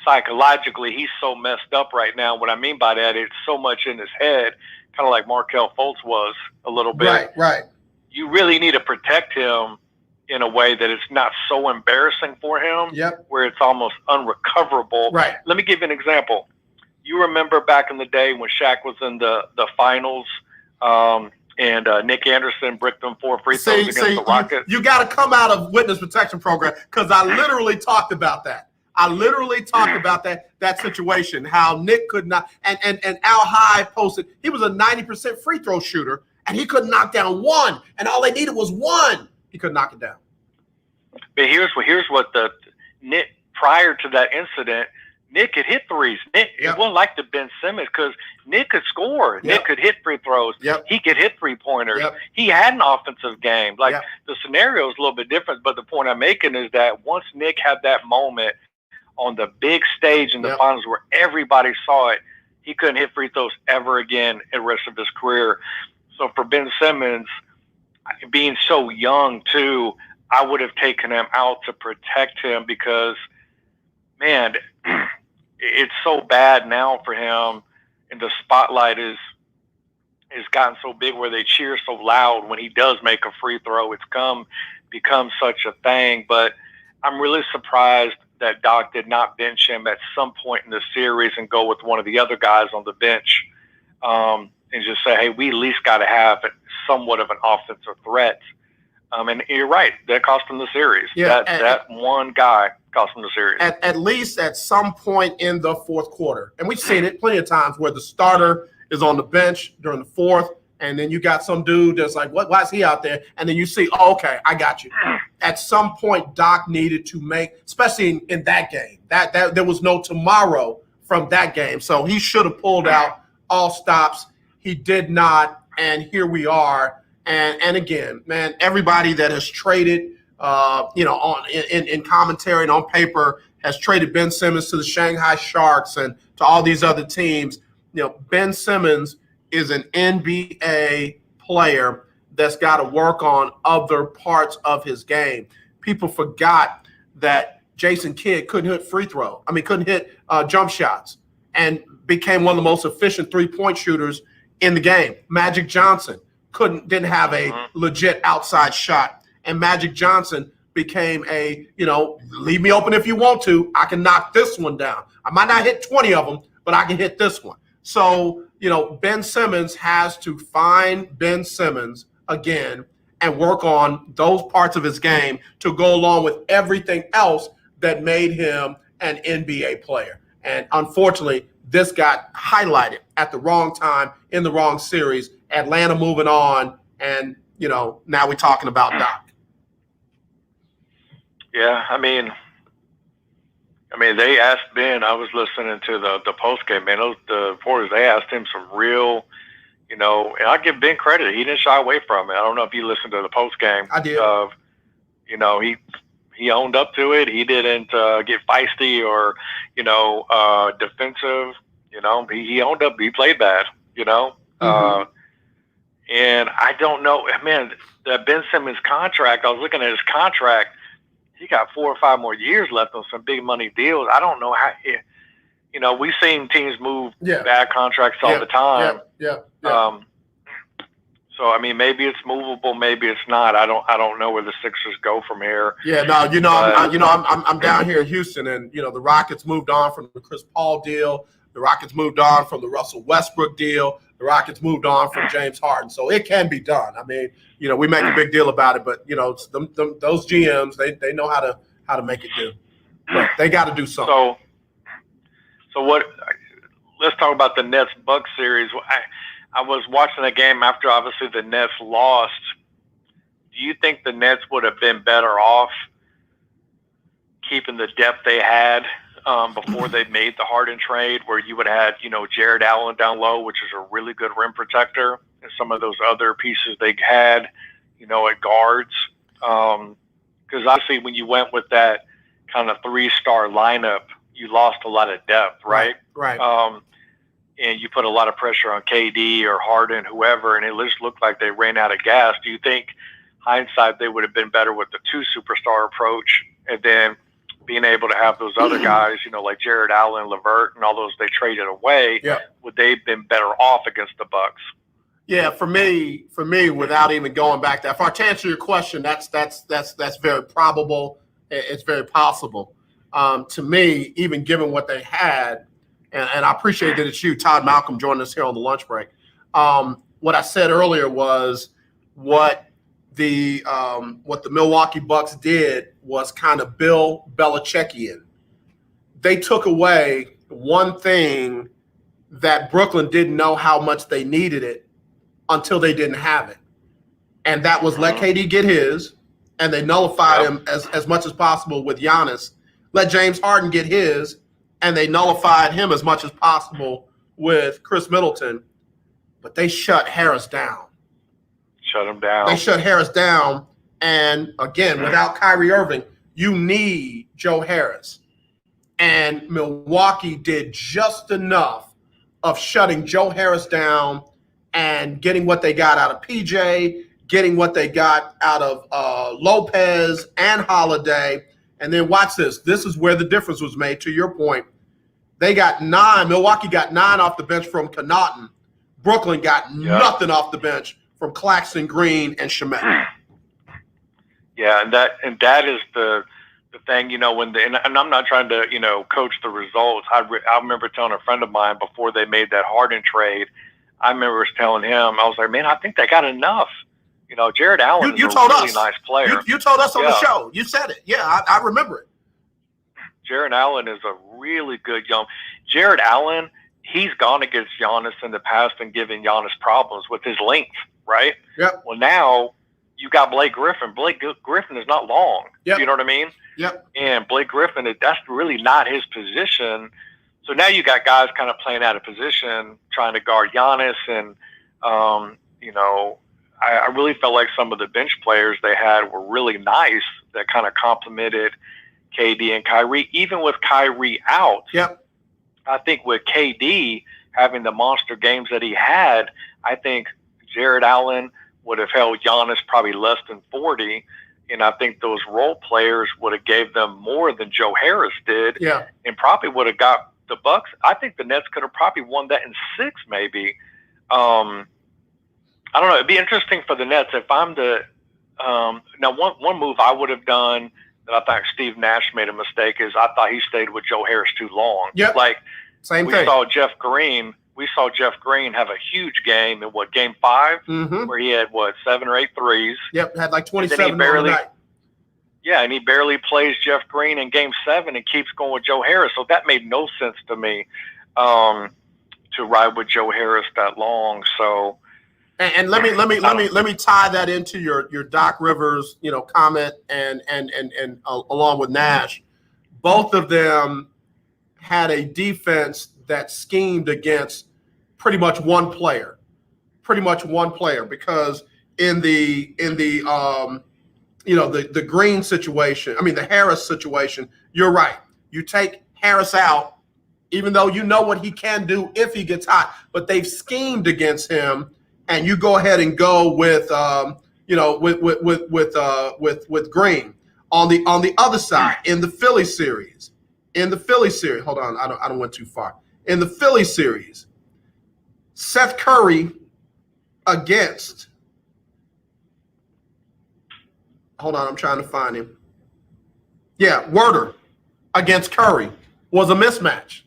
psychologically he's so messed up right now. What I mean by that, it's so much in his head, kind of like Markelle Fultz was a little bit. Right. You really need to protect him in a way that it's not so embarrassing for him, where it's almost unrecoverable. Right. Let me give you an example. You remember back in the day when Shaq was in the finals, and Nick Anderson bricked them 4 free throws against the Rockets. You got to come out of witness protection program because I literally talked about that. I literally talked about that situation, how Nick could not, and Al High posted, he was a 90% free throw shooter, and he couldn't knock down one, and all they needed was one. He couldn't knock it down. But here's what the Nick, prior to that incident, Nick could hit threes. Nick, it wasn't like the Ben Simmons, because Nick could score. Nick could hit free throws. He could hit three-pointers. He had an offensive game. Like, the scenario is a little bit different, but the point I'm making is that once Nick had that moment on the big stage in the finals where everybody saw it, he couldn't hit free throws ever again in the rest of his career. So for Ben Simmons, being so young too, I would have taken him out to protect him, because, man, it's so bad now for him, and the spotlight is gotten so big where they cheer so loud when he does make a free throw. It's become such a thing. But I'm really surprised that Doc did not bench him at some point in the series and go with one of the other guys on the bench, and just say, hey, we at least got to have somewhat of an offensive threat. And you're right, that cost him the series. That one guy cost him the series. At least at some point in the fourth quarter. And we've seen it plenty of times where the starter is on the bench during the fourth, and then you got some dude that's like, why is he out there? And then you see, oh, okay, I got you. At some point, Doc needed to make, especially in that game, that there was no tomorrow from that game. So he should have pulled out all stops. He did not, and here we are. And again, man, everybody that has traded, on in commentary and on paper has traded Ben Simmons to the Shanghai Sharks and to all these other teams. Ben Simmons is an NBA player that's got to work on other parts of his game. People forgot that Jason Kidd couldn't hit jump shots, and became one of the most efficient three-point shooters in the game. Magic Johnson didn't have a legit outside shot, and Magic Johnson became leave me open if you want to. I can knock this one down. I might not hit 20 of them, but I can hit this one. So, Ben Simmons has to find Ben Simmons again and work on those parts of his game to go along with everything else that made him an NBA player. And unfortunately, this got highlighted at the wrong time in the wrong series. Atlanta moving on, and now we're talking about Doc. Yeah, I mean, they asked Ben. I was listening to the post game, man. The reporters, they asked him some real, and I give Ben credit. He didn't shy away from it. I don't know if you listened to the post game. I did. He owned up to it. He didn't get feisty or defensive. He owned up. He played bad. And I don't know, man, that Ben Simmons contract, I was looking at his contract, he got 4 or 5 more years left on some big money deals. I don't know how, we've seen teams move bad contracts all the time. So, I mean, maybe it's movable, maybe it's not. I don't know where the Sixers go from here. Yeah, no, I'm down here in Houston, and, the Rockets moved on from the Chris Paul deal. The Rockets moved on from the Russell Westbrook deal. The Rockets moved on from James Harden. So it can be done. I mean, we make a big deal about it, but those GMs, they know how to make it do. But they got to do something. So what? Let's talk about the Nets Bucks series. I was watching the game after obviously the Nets lost. Do you think the Nets would have been better off keeping the depth they had before they made the Harden trade, where you would have had, Jared Allen down low, which is a really good rim protector, and some of those other pieces they had, at guards? Because obviously when you went with that kind of 3-star lineup, you lost a lot of depth, right? Right. And you put a lot of pressure on KD or Harden, whoever, and it just looked like they ran out of gas. Do you think, hindsight, they would have been better with the 2-superstar approach, and then being able to have those other guys, like Jared Allen, LeVert, and all those they traded away? Would they have been better off against the Bucks? Yeah, for me, without even going back that far, to answer your question, that's very probable. It's very possible. To me, even given what they had, and I appreciate that it's you, Todd Malcolm, joining us here on the lunch break. What I said earlier was what the Milwaukee Bucks did was kind of Bill Belichickian. they took away one thing that Brooklyn didn't know how much they needed it until they didn't have it. And that was let KD get his, and they nullified him as much as possible with Giannis. Let James Harden get his, and they nullified him as much as possible with Chris Middleton. But they shut Harris down. Shut him down. They shut Harris down. And again, without Kyrie Irving, you need Joe Harris. And Milwaukee did just enough of shutting Joe Harris down and getting what they got out of PJ, getting what they got out of Lopez and Holiday. And then watch this. This is where the difference was made, to your point. They got 9. Milwaukee got 9 off the bench from Connaughton. Brooklyn got nothing off the bench from Claxton, Green, and Shamet. Yeah, and that is the thing, you know, when and I'm not trying to, you know, coach the results. I remember telling a friend of mine before they made that Harden trade, I remember telling him, I was like, man, I think they got enough. You know, Jared Allen is a really nice player. You told us on the show. You said it. Yeah, I remember it. Jared Allen is a really good young. Jared Allen, he's gone against Giannis in the past and given Giannis problems with his length, right? Yep. Well, now you got Blake Griffin. Blake Griffin is not long. Yep. You know what I mean? Yep. And Blake Griffin, that's really not his position. So now you got guys kind of playing out of position, trying to guard Giannis. And, you know, I really felt like some of the bench players they had were really nice that kind of complemented KD and Kyrie. Even with Kyrie out, I think with KD having the monster games that he had, I think Jared Allen would have held Giannis probably less than 40. And I think those role players would have gave them more than Joe Harris did. Yeah. And probably would have got the Bucks. I think the Nets could have probably won that in 6, maybe. I don't know. It'd be interesting for the Nets if I'm the now one move I would have done that I thought Steve Nash made a mistake is I thought he stayed with Joe Harris too long. Yep. Like Same we thing. saw Jeff Green have a huge game in game 5 where he had 7 or 8 threes. Yep, had like And then 27 on the night. Yeah, and he barely plays Jeff Green in game 7 and keeps going with Joe Harris. So that made no sense to me to ride with Joe Harris that long. So And let me tie that into your Doc Rivers, you know, comment and along with Nash. Both of them had a defense that schemed against pretty much one player, because in the Green situation, I mean the Harris situation, you're right. You take Harris out, even though you know what he can do if he gets hot, but they've schemed against him. And you go ahead and go with with Green on the other side in the Philly series. Hold on, I don't went too far. In the Philly series, Seth Curry against. Hold on, I'm trying to find him. Yeah, Werder against Curry was a mismatch.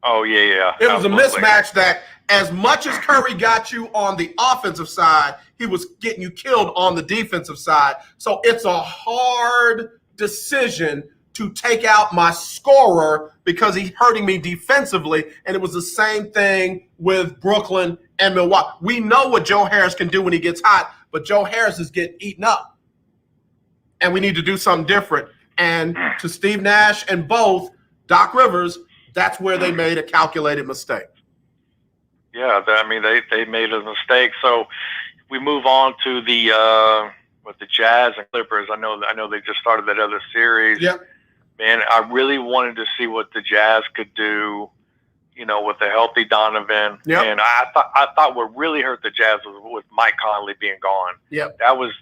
Oh yeah. It was a mismatch that. As much as Curry got you on the offensive side, he was getting you killed on the defensive side. So it's a hard decision to take out my scorer because he's hurting me defensively. And it was the same thing with Brooklyn and Milwaukee. We know what Joe Harris can do when he gets hot, but Joe Harris is getting eaten up. And we need to do something different. And to Steve Nash and both Doc Rivers, that's where they made a calculated mistake. Yeah, they made a mistake. So we move on to the with the Jazz and Clippers. I know they just started that other series. Yep. Man, I really wanted to see what the Jazz could do, you know, with a healthy Donovan. Yep. And I thought what really hurt the Jazz was with Mike Conley being gone. Yep. That was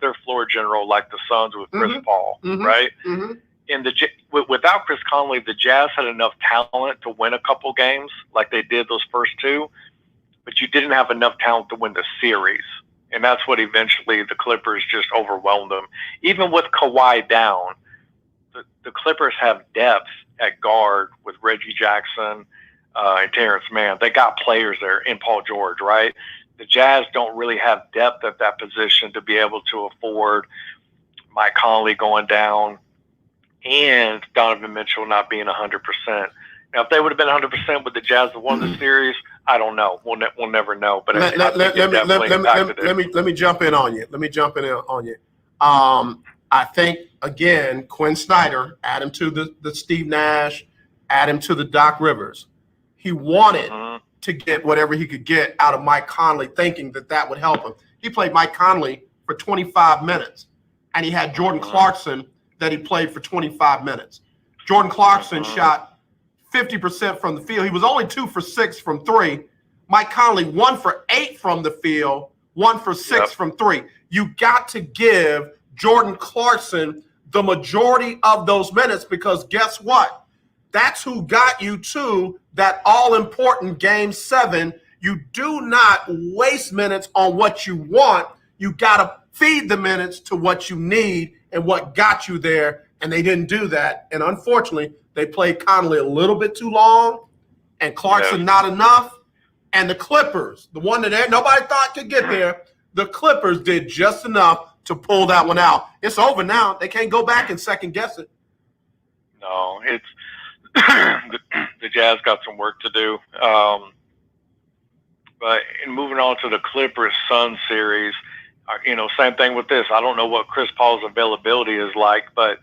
their floor general, like the Suns with Chris Paul, right? Mm-hmm. And without Chris Conley, the Jazz had enough talent to win a couple games like they did those first 2, but you didn't have enough talent to win the series. And that's what eventually the Clippers just overwhelmed them. Even with Kawhi down, the Clippers have depth at guard with Reggie Jackson and Terrence Mann. They got players there in Paul George, right? The Jazz don't really have depth at that position to be able to afford Mike Conley going down. and Donovan Mitchell not being 100%. Now, if they would have been 100%, would the Jazz have won the series? I don't know. We'll never know. But I think it definitely impacted it. Let me jump in on you. I think, again, Quinn Snyder, add him to the Steve Nash, add him to the Doc Rivers. He wanted to get whatever he could get out of Mike Conley, thinking that would help him. He played Mike Conley for 25 minutes, and he had Jordan Clarkson that he played for 25 minutes. Jordan Clarkson shot 50% from the field. He was only 2 for 6 from 3. Mike Conley 1 for 8 from the field, 1 for 6 from 3. You got to give Jordan Clarkson the majority of those minutes, because guess what? That's who got you to that all-important Game 7. You do not waste minutes on what you want. You got to feed the minutes to what you need and what got you there, and they didn't do that. And unfortunately, they played Conley a little bit too long and Clarkson not enough. And the Clippers, the one that nobody thought could get there, the Clippers did just enough to pull that one out. It's over now. They can't go back and second guess it. No, it's the Jazz got some work to do. But in moving on to the Clippers-Suns series, same thing with this. I don't know what Chris Paul's availability is like, but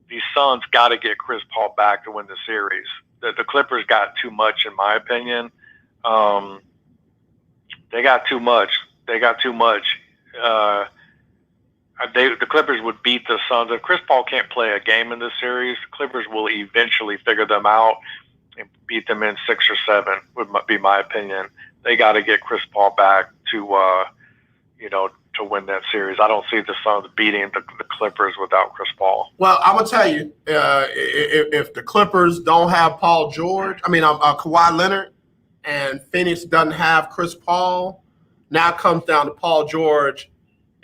the Suns got to get Chris Paul back to win the series. The Clippers got too much, in my opinion. They got too much. The Clippers would beat the Suns. If Chris Paul can't play a game in this series, the Clippers will eventually figure them out and beat them in 6 or 7, would be my opinion. They got to get Chris Paul back to win that series. I don't see the Suns beating the Clippers without Chris Paul. Well, I'm going to tell you, if the Clippers don't have Kawhi Leonard, and Phoenix doesn't have Chris Paul, now it comes down to Paul George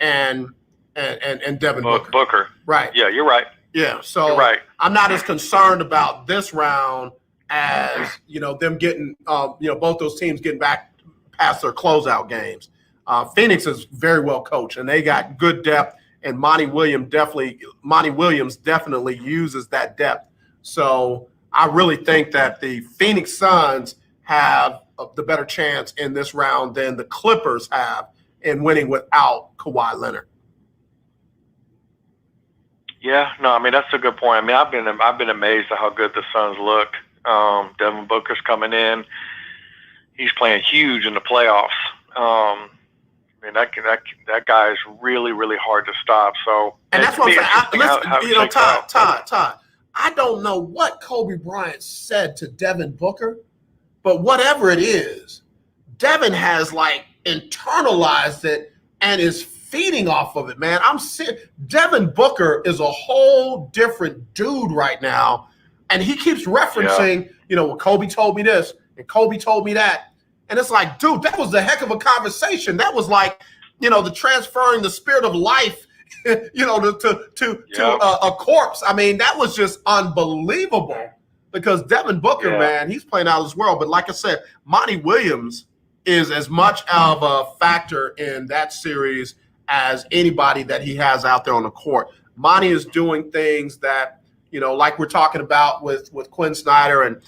and Devin Booker. Right. Yeah, you're right. Yeah, so you're right. I'm not as concerned about this round as, them getting, both those teams getting back past their closeout games. Phoenix is very well coached, and they got good depth, and Monty Williams definitely uses that depth. So I really think that the Phoenix Suns have the better chance in this round than the Clippers have in winning without Kawhi Leonard. Yeah, no, that's a good point. I've been amazed at how good the Suns look. Devin Booker's coming in; he's playing huge in the playoffs. That guy is really, really hard to stop. So, and that's what I'm saying. Todd, I don't know what Kobe Bryant said to Devin Booker, but whatever it is, Devin has internalized it and is feeding off of it, man. Devin Booker is a whole different dude right now, and he keeps referencing, well, Kobe told me this and Kobe told me that. And it's like, dude, that was a heck of a conversation. That was like, the transferring the spirit of life, to a corpse. That was just unbelievable, because Devin Booker, man, he's playing out of this world. But like I said, Monty Williams is as much of a factor in that series as anybody that he has out there on the court. Monty is doing things that, like we're talking about with Quinn Snyder and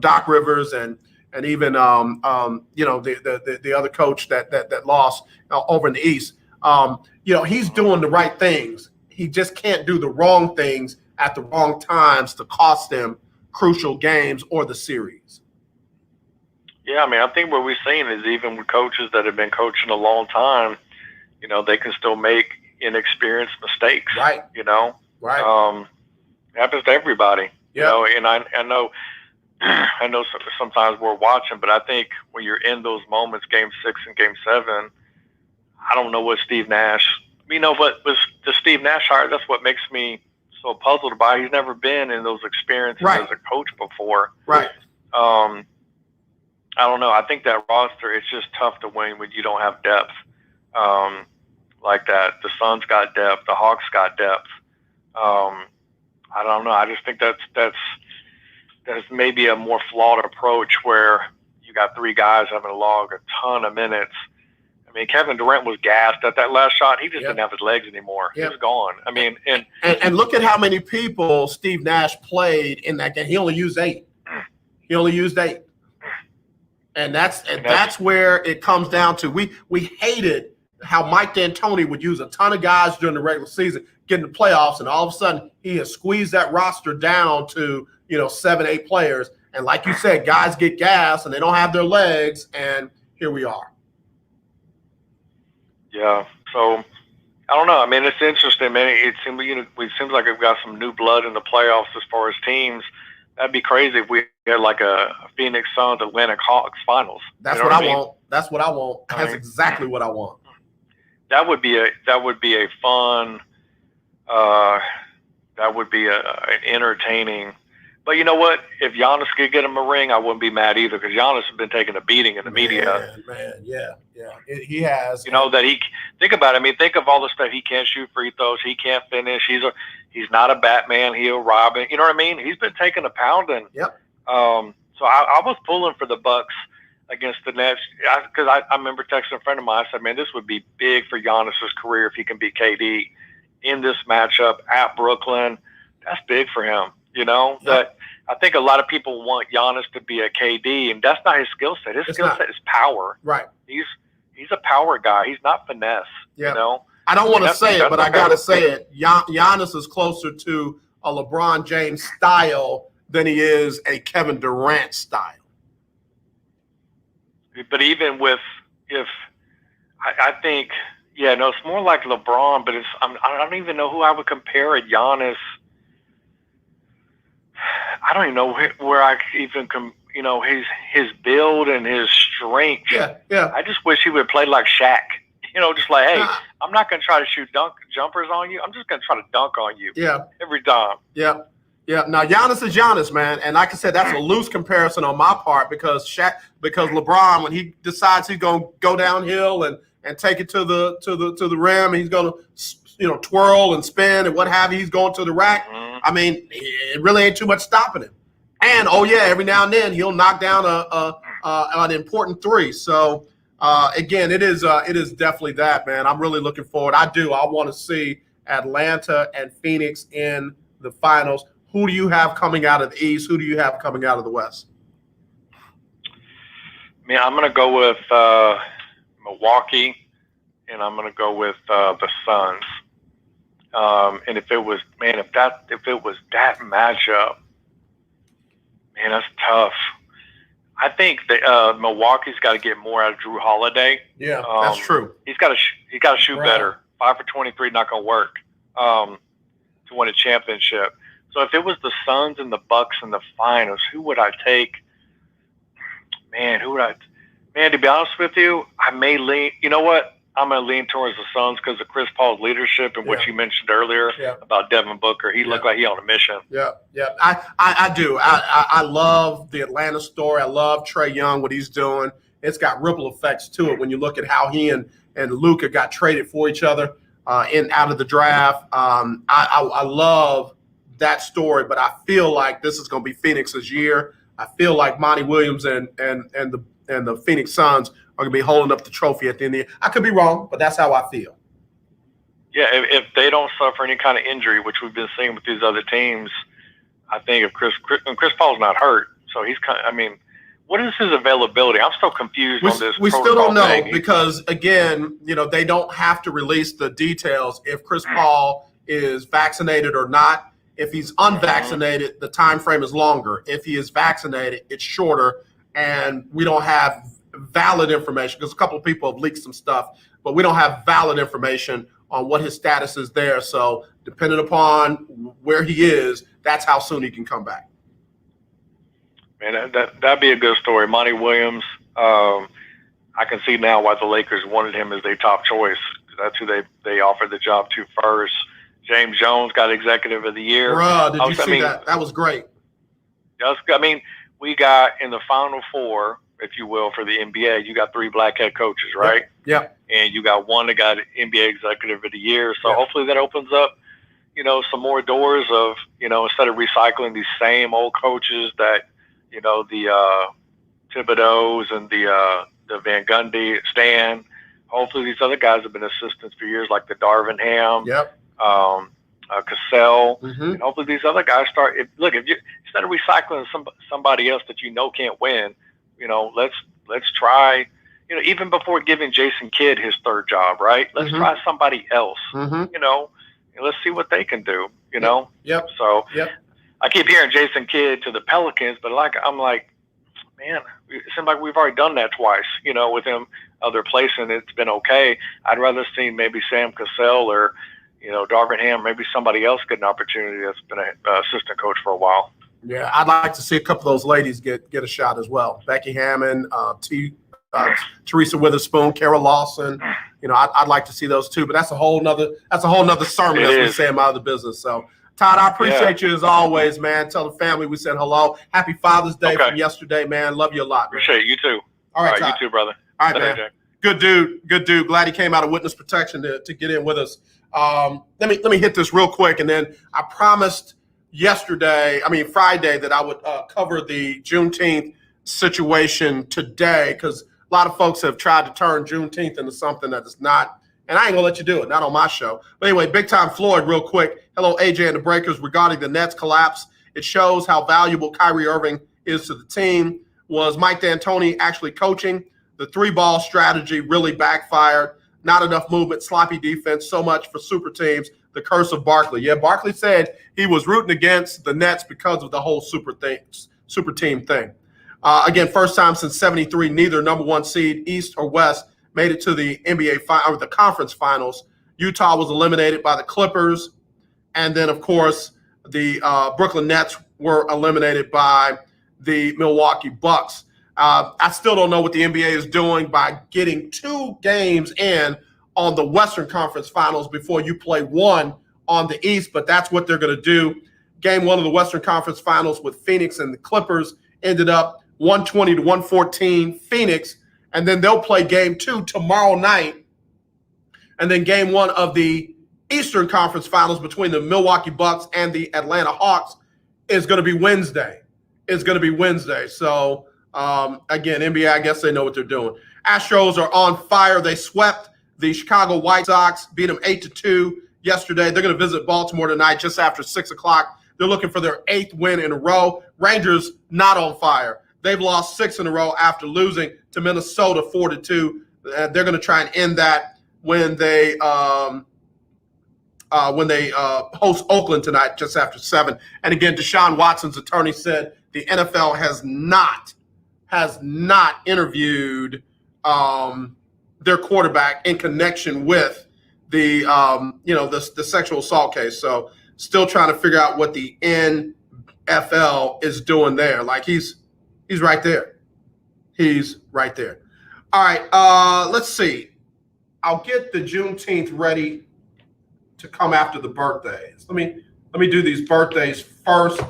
Doc Rivers and even the other coach that lost over in the East. He's doing the right things. He just can't do the wrong things at the wrong times to cost them crucial games or the series. Yeah, I think what we've seen is even with coaches that have been coaching a long time, they can still make inexperienced mistakes. Right. Right. Happens to everybody. Yeah. And I know sometimes we're watching, but I think when you're in those moments, Game 6 and Game 7, I don't know what Steve Nash, but with the Steve Nash hire, that's what makes me so puzzled about it. He's never been in those experiences as a coach before. Right. I don't know. I think that roster, it's just tough to win when you don't have depth like that. The Suns got depth. The Hawks got depth. I don't know. I just think that's maybe a more flawed approach where you got 3 guys having to log a ton of minutes. mean, Kevin Durant was gassed at that last shot. He just didn't have his legs anymore. He was gone. I mean, and look at how many people Steve Nash played in that game. He only used 8. And that's where it comes down to. We hated how Mike D'Antoni would use a ton of guys during the regular season, get in the playoffs, and all of a sudden he has squeezed that roster down to 7, 8 players. And like you said, guys get gas and they don't have their legs, and here we are. Yeah. So I don't know. I mean, it's interesting, man. It seems like we've got some new blood in the playoffs as far as teams. That'd be crazy if we had like a Phoenix Suns Atlanta Hawks finals. That's what I want. That's what I want. That's exactly what I want. That would be a fun. That would be an entertaining. But you know what? If Giannis could get him a ring, I wouldn't be mad either, because Giannis has been taking a beating in the media. He has. That he think about it. I mean, think of all the stuff. He can't shoot free throws. He can't finish. He's not a Batman. He'll rob it. You know what I mean? He's been taking a pounding. Yep. So I was pulling for the Bucks against the Nets, because I remember texting a friend of mine. I said, man, this would be big for Giannis's career if he can beat KD in this matchup at Brooklyn. That's big for him. That I think a lot of people want Giannis to be a KD, and that's not his skill set. His skill set is power. Right. He's a power guy. He's not finesse. Yeah. I don't want to say it, but I got to say it. Giannis is closer to a LeBron James style than he is a Kevin Durant style. But even I think, it's more like LeBron, but I don't even know who I would compare a Giannis. I don't even know where I even his build and his strength. Yeah. I just wish he would play like Shaq. Just like, hey, I'm not going to try to shoot jumpers on you. I'm just going to try to dunk on you. Yeah. Every time. Yeah. Now Giannis is Giannis, man, and like I said, that's a loose comparison on my part because LeBron, when he decides he's going to go downhill and take it to the rim, and he's going to twirl and spin and what have you, he's going to the rack. Mm-hmm. I mean, it really ain't too much stopping him. And every now and then he'll knock down an important 3. So again, it is definitely that, man. I'm really looking forward. I want to see Atlanta and Phoenix in the finals. Who do you have coming out of the East? Who do you have coming out of the West? Man, I'm going to go with Milwaukee, and I'm going to go with the Suns. And if it was that matchup, man, that's tough. I think that Milwaukee's got to get more out of Drew Holiday. Yeah, that's true. He's got to shoot better. 5 for 23 not going to work to win a championship. So if it was the Suns and the Bucks in the finals, who would I take? Man, to be honest with you, I may lean. You know what? I'm going to lean towards the Suns because of Chris Paul's leadership and what you mentioned earlier about Devin Booker. He looked like he on a mission. Yeah. I do. I love the Atlanta story. I love Trae Young, what he's doing. It's got ripple effects to it when you look at how he and Luka got traded for each other out of the draft. I love that story, but I feel like this is going to be Phoenix's year. I feel like Monty Williams and the Phoenix Suns are going to be holding up the trophy at the end of the year. I could be wrong, but that's how I feel. Yeah, if they don't suffer any kind of injury, which we've been seeing with these other teams, I think if Chris Paul's not hurt, so he's kind of, I mean, what is his availability? I'm still confused on this. We still don't know because, again, they don't have to release the details if Chris Paul is vaccinated or not. If he's unvaccinated, the time frame is longer. If he is vaccinated, it's shorter, and we don't have valid information because a couple of people have leaked some stuff, but we don't have valid information on what his status is there. So depending upon where he is, that's how soon he can come back. Man, that'd be a good story. Monty Williams, I can see now why the Lakers wanted him as their top choice. That's who they offered the job to first. James Jones got Executive of the Year. Bruh, did you see that? That was great. We got in the Final Four, if you will, for the NBA, you got 3 black head coaches, right? Yep. And you got one that got NBA Executive of the Year. So hopefully that opens up, some more doors of, instead of recycling these same old coaches that, the Thibodeaus and the Van Gundy, Stan, hopefully these other guys have been assistants for years, like the Darvin Ham, Yep. Cassell, Mm-hmm. and hopefully these other guys start. If you instead of recycling somebody else that you know can't win, let's try. Even before giving Jason Kidd his third job, right? Let's Mm-hmm. try somebody else. Mm-hmm. And let's see what they can do. Yep. So Yep. I keep hearing Jason Kidd to the Pelicans, but I'm like, man, it seems like we've already done that twice. With him other place, and it's been okay. I'd rather see maybe Sam Cassell or Darvin Ham, maybe somebody else get an opportunity that's been an assistant coach for a while. Yeah, I'd like to see a couple of those ladies get a shot as well. Becky Hammond, Teresa Witherspoon, Kara Lawson. I'd like to see those too. But that's a whole nother sermon, as we say, I'm out of the business. So, Todd, I appreciate you as always, man. Tell the family we said hello. Happy Father's Day from yesterday, man. Love you a lot, man. Appreciate it. You too. All right, you too, brother. All right, man. Good dude. Glad he came out of witness protection to get in with us. Let me hit this real quick, and then I promised Friday, that I would cover the Juneteenth situation today, because a lot of folks have tried to turn Juneteenth into something that is not, and I ain't gonna let you do it, not on my show. But anyway, Big Time Floyd, real quick. Hello, AJ and the Breakers. Regarding the Nets collapse, it shows how valuable Kyrie Irving is to the team. Was Mike D'Antoni actually coaching? The 3-ball strategy really backfired. Not enough movement, sloppy defense, so much for super teams. The curse of Barkley. Yeah, Barkley said he was rooting against the Nets because of the whole super team thing. Again, first time since '73, neither number one seed, East or West, made it to the the conference finals. Utah was eliminated by the Clippers. And then, of course, the Brooklyn Nets were eliminated by the Milwaukee Bucks. I still don't know what the NBA is doing by getting 2 games in on the Western Conference Finals before you play one on the East, but that's what they're going to do. Game 1 of the Western Conference Finals with Phoenix and the Clippers ended up 120-114 Phoenix, and then they'll play game 2 tomorrow night. And then game 1 of the Eastern Conference Finals between the Milwaukee Bucks and the Atlanta Hawks is going to be Wednesday. So, again, NBA, I guess they know what they're doing. Astros are on fire. They swept the Chicago White Sox, beat them 8-2 yesterday. They're going to visit Baltimore tonight just after 6 o'clock. They're looking for their 8th win in a row. Rangers not on fire. They've lost 6 in a row after losing to Minnesota 4-2. They're going to try and end that when they host Oakland tonight just after 7. And again, Deshaun Watson's attorney said the NFL has not interviewed their quarterback in connection with the sexual assault case. So still trying to figure out what the NFL is doing there. Like he's right there. He's right there. All right. Let's see. I'll get the Juneteenth ready to come after the birthdays. Let me do these birthdays first,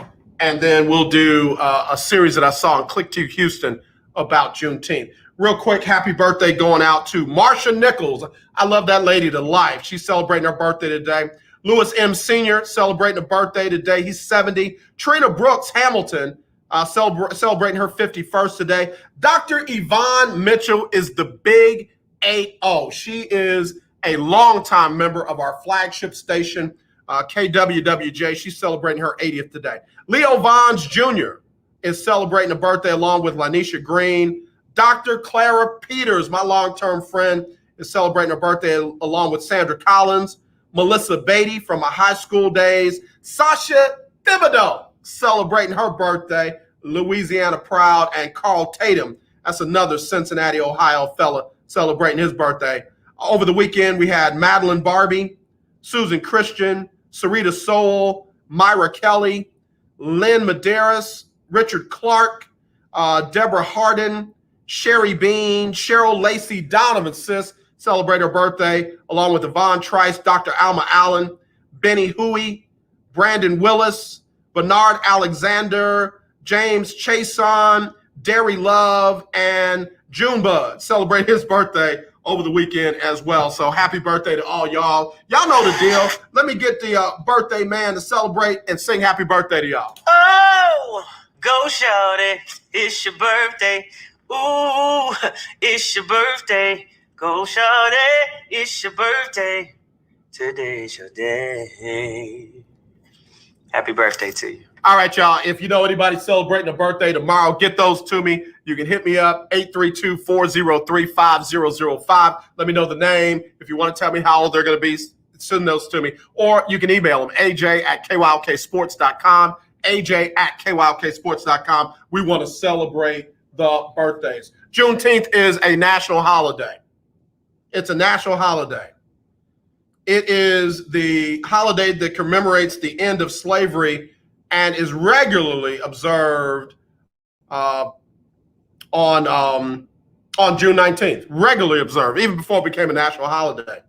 and then we'll do a series that I saw on Click to Houston about Juneteenth. Real quick, happy birthday going out to Marsha Nichols. I love that lady to life. She's celebrating her birthday today. Lewis M. Sr. celebrating a birthday today. He's 70. Trina Brooks Hamilton celebrating her 51st today. Dr. Yvonne Mitchell is the big 80. She is a longtime member of our flagship station, KWWJ. She's celebrating her 80th today. Leo Vons Jr. is celebrating a birthday along with Lanisha Green. Dr. Clara Peters, my long-term friend, is celebrating her birthday along with Sandra Collins. Melissa Beatty from my high school days. Sasha Thibodeau celebrating her birthday. Louisiana Proud. And Carl Tatum, that's another Cincinnati, Ohio fella celebrating his birthday. Over the weekend, we had Madeline Barbie, Susan Christian, Sarita Soul, Myra Kelly, Lynn Medeiros, Richard Clark, Deborah Harden, Sherry Bean, Cheryl Lacey Donovan, sis, celebrate her birthday, along with Yvonne Trice, Dr. Alma Allen, Benny Huey, Brandon Willis, Bernard Alexander, James Chason, Derry Love, and Junebug celebrate his birthday over the weekend as well. So happy birthday to all y'all. Y'all know the deal. Let me get the birthday man to celebrate and sing happy birthday to y'all. Oh, go shorty, it's your birthday. Ooh, it's your birthday. Go shawty, it's your birthday. Today's your day. Happy birthday to you. All right, y'all. If you know anybody celebrating a birthday tomorrow, get those to me. You can hit me up, 832-403-5005. Let me know the name. If you want to tell me how old they're going to be, send those to me. Or you can email them, aj@kyoksports.com, aj@kyoksports.com. We want to celebrate the birthdays. Juneteenth is a national holiday. It's a national holiday. It is the holiday that commemorates the end of slavery and is regularly observed on June 19th. Regularly observed, even before it became a national holiday.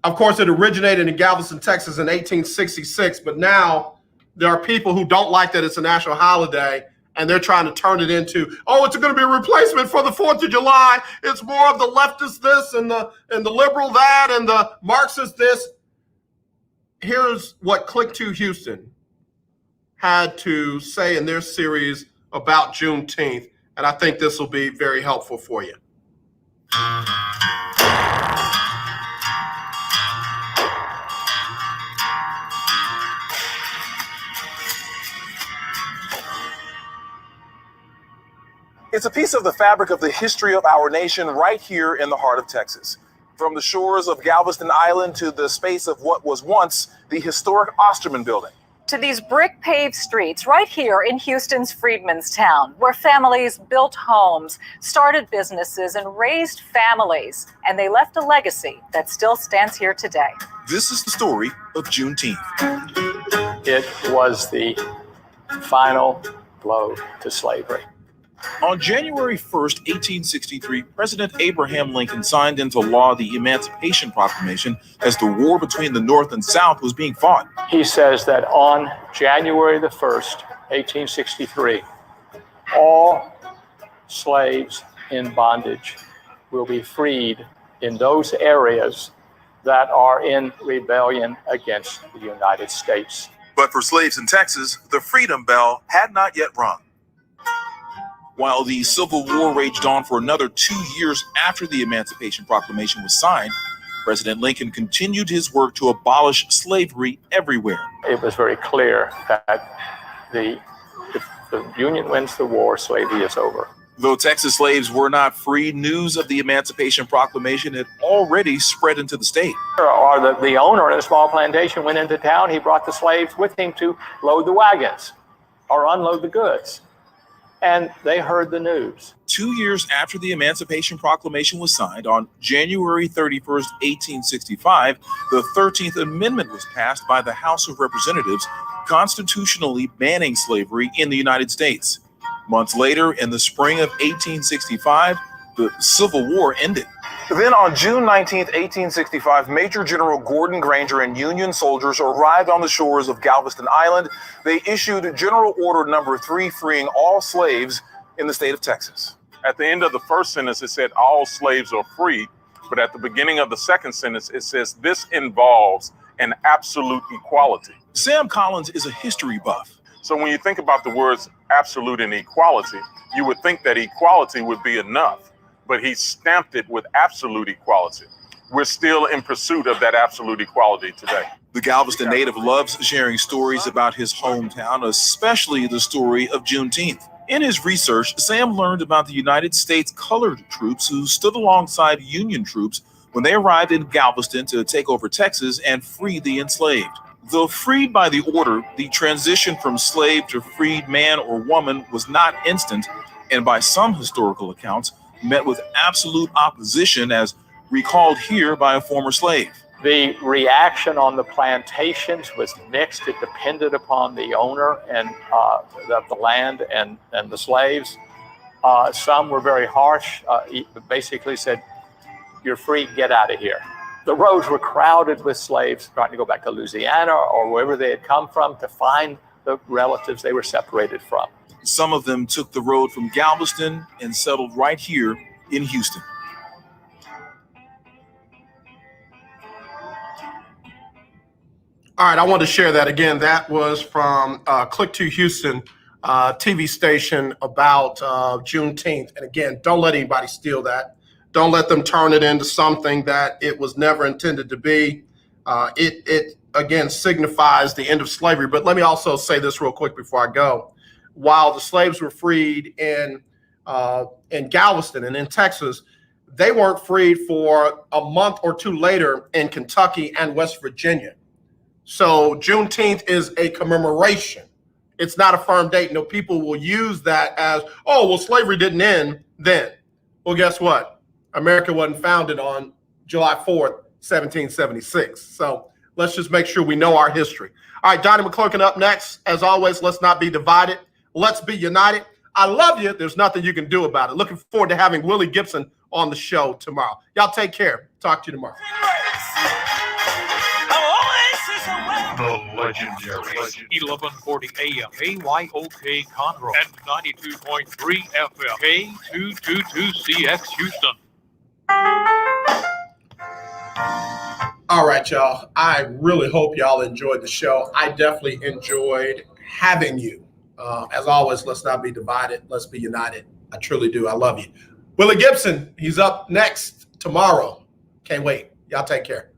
Of course, it originated in Galveston, Texas in 1866, but now there are people who don't like that it's a national holiday, and they're trying to turn it into, oh, it's going to be a replacement for the 4th of July. It's more of the leftist this and the liberal that and the Marxist this. Here's what Click to Houston had to say in their series about Juneteenth, and I think this will be very helpful for you. It's a piece of the fabric of the history of our nation right here in the heart of Texas. From the shores of Galveston Island to the space of what was once the historic Osterman Building. To these brick-paved streets right here in Houston's Freedmanstown, where families built homes, started businesses, and raised families, and they left a legacy that still stands here today. This is the story of Juneteenth. It was the final blow to slavery. On January 1st, 1863, President Abraham Lincoln signed into law the Emancipation Proclamation as the war between the North and South was being fought. He says that on January the 1st, 1863, all slaves in bondage will be freed in those areas that are in rebellion against the United States. But for slaves in Texas, the freedom bell had not yet rung. While the Civil War raged on for another 2 years after the Emancipation Proclamation was signed, President Lincoln continued his work to abolish slavery everywhere. It was very clear that if the Union wins the war, slavery is over. Though Texas slaves were not free, news of the Emancipation Proclamation had already spread into the state. Or the owner of a small plantation went into town, he brought the slaves with him to load the wagons or unload the goods. And they heard the news. 2 years after the Emancipation Proclamation was signed, on January 31st, 1865, the 13th Amendment was passed by the House of Representatives, constitutionally banning slavery in the United States. Months later, in the spring of 1865, the Civil War ended. Then on June 19th, 1865, Major General Gordon Granger and Union soldiers arrived on the shores of Galveston Island. They issued General Order Number 3, freeing all slaves in the state of Texas. At the end of the first sentence, it said all slaves are free. But at the beginning of the second sentence, it says this involves an absolute equality. Sam Collins is a history buff. So when you think about the words absolute and equality, you would think that equality would be enough. But he stamped it with absolute equality. We're still in pursuit of that absolute equality today. The Galveston native loves sharing stories about his hometown, especially the story of Juneteenth. In his research, Sam learned about the United States colored troops who stood alongside Union troops when they arrived in Galveston to take over Texas and free the enslaved. Though freed by the order, the transition from slave to freed man or woman was not instant, and by some historical accounts, met with absolute opposition, as recalled here by a former slave. The reaction on the plantations was mixed. It depended upon the owner and of the land and the slaves. Some were very harsh, basically said, "You're free, get out of here." The roads were crowded with slaves trying to go back to Louisiana or wherever they had come from to find the relatives they were separated from. Some of them took the road from Galveston and settled right here in Houston. All right, I wanted to share that again. That was from Click to Houston TV station about Juneteenth. And again, don't let anybody steal that. Don't let them turn it into something that it was never intended to be. It again signifies the end of slavery. But let me also say this real quick before I go. While the slaves were freed in Galveston and in Texas, they weren't freed for a month or two later in Kentucky and West Virginia. So Juneteenth is a commemoration. It's not a firm date. No, people will use that as, oh, well, slavery didn't end then. Well, guess what? America wasn't founded on July 4th, 1776. So let's just make sure we know our history. All right, Johnny McClurkin up next. As always, let's not be divided. Let's be united. I love you. There's nothing you can do about it. Looking forward to having Willie Gibson on the show tomorrow. Y'all take care. Talk to you tomorrow. The legendary 1140 AM KYOK Conroe and 92.3 FM K222CX Houston. All right, y'all. I really hope y'all enjoyed the show. I definitely enjoyed having you. As always, let's not be divided. Let's be united. I truly do. I love you. Willie Gibson, he's up next tomorrow. Can't wait. Y'all take care.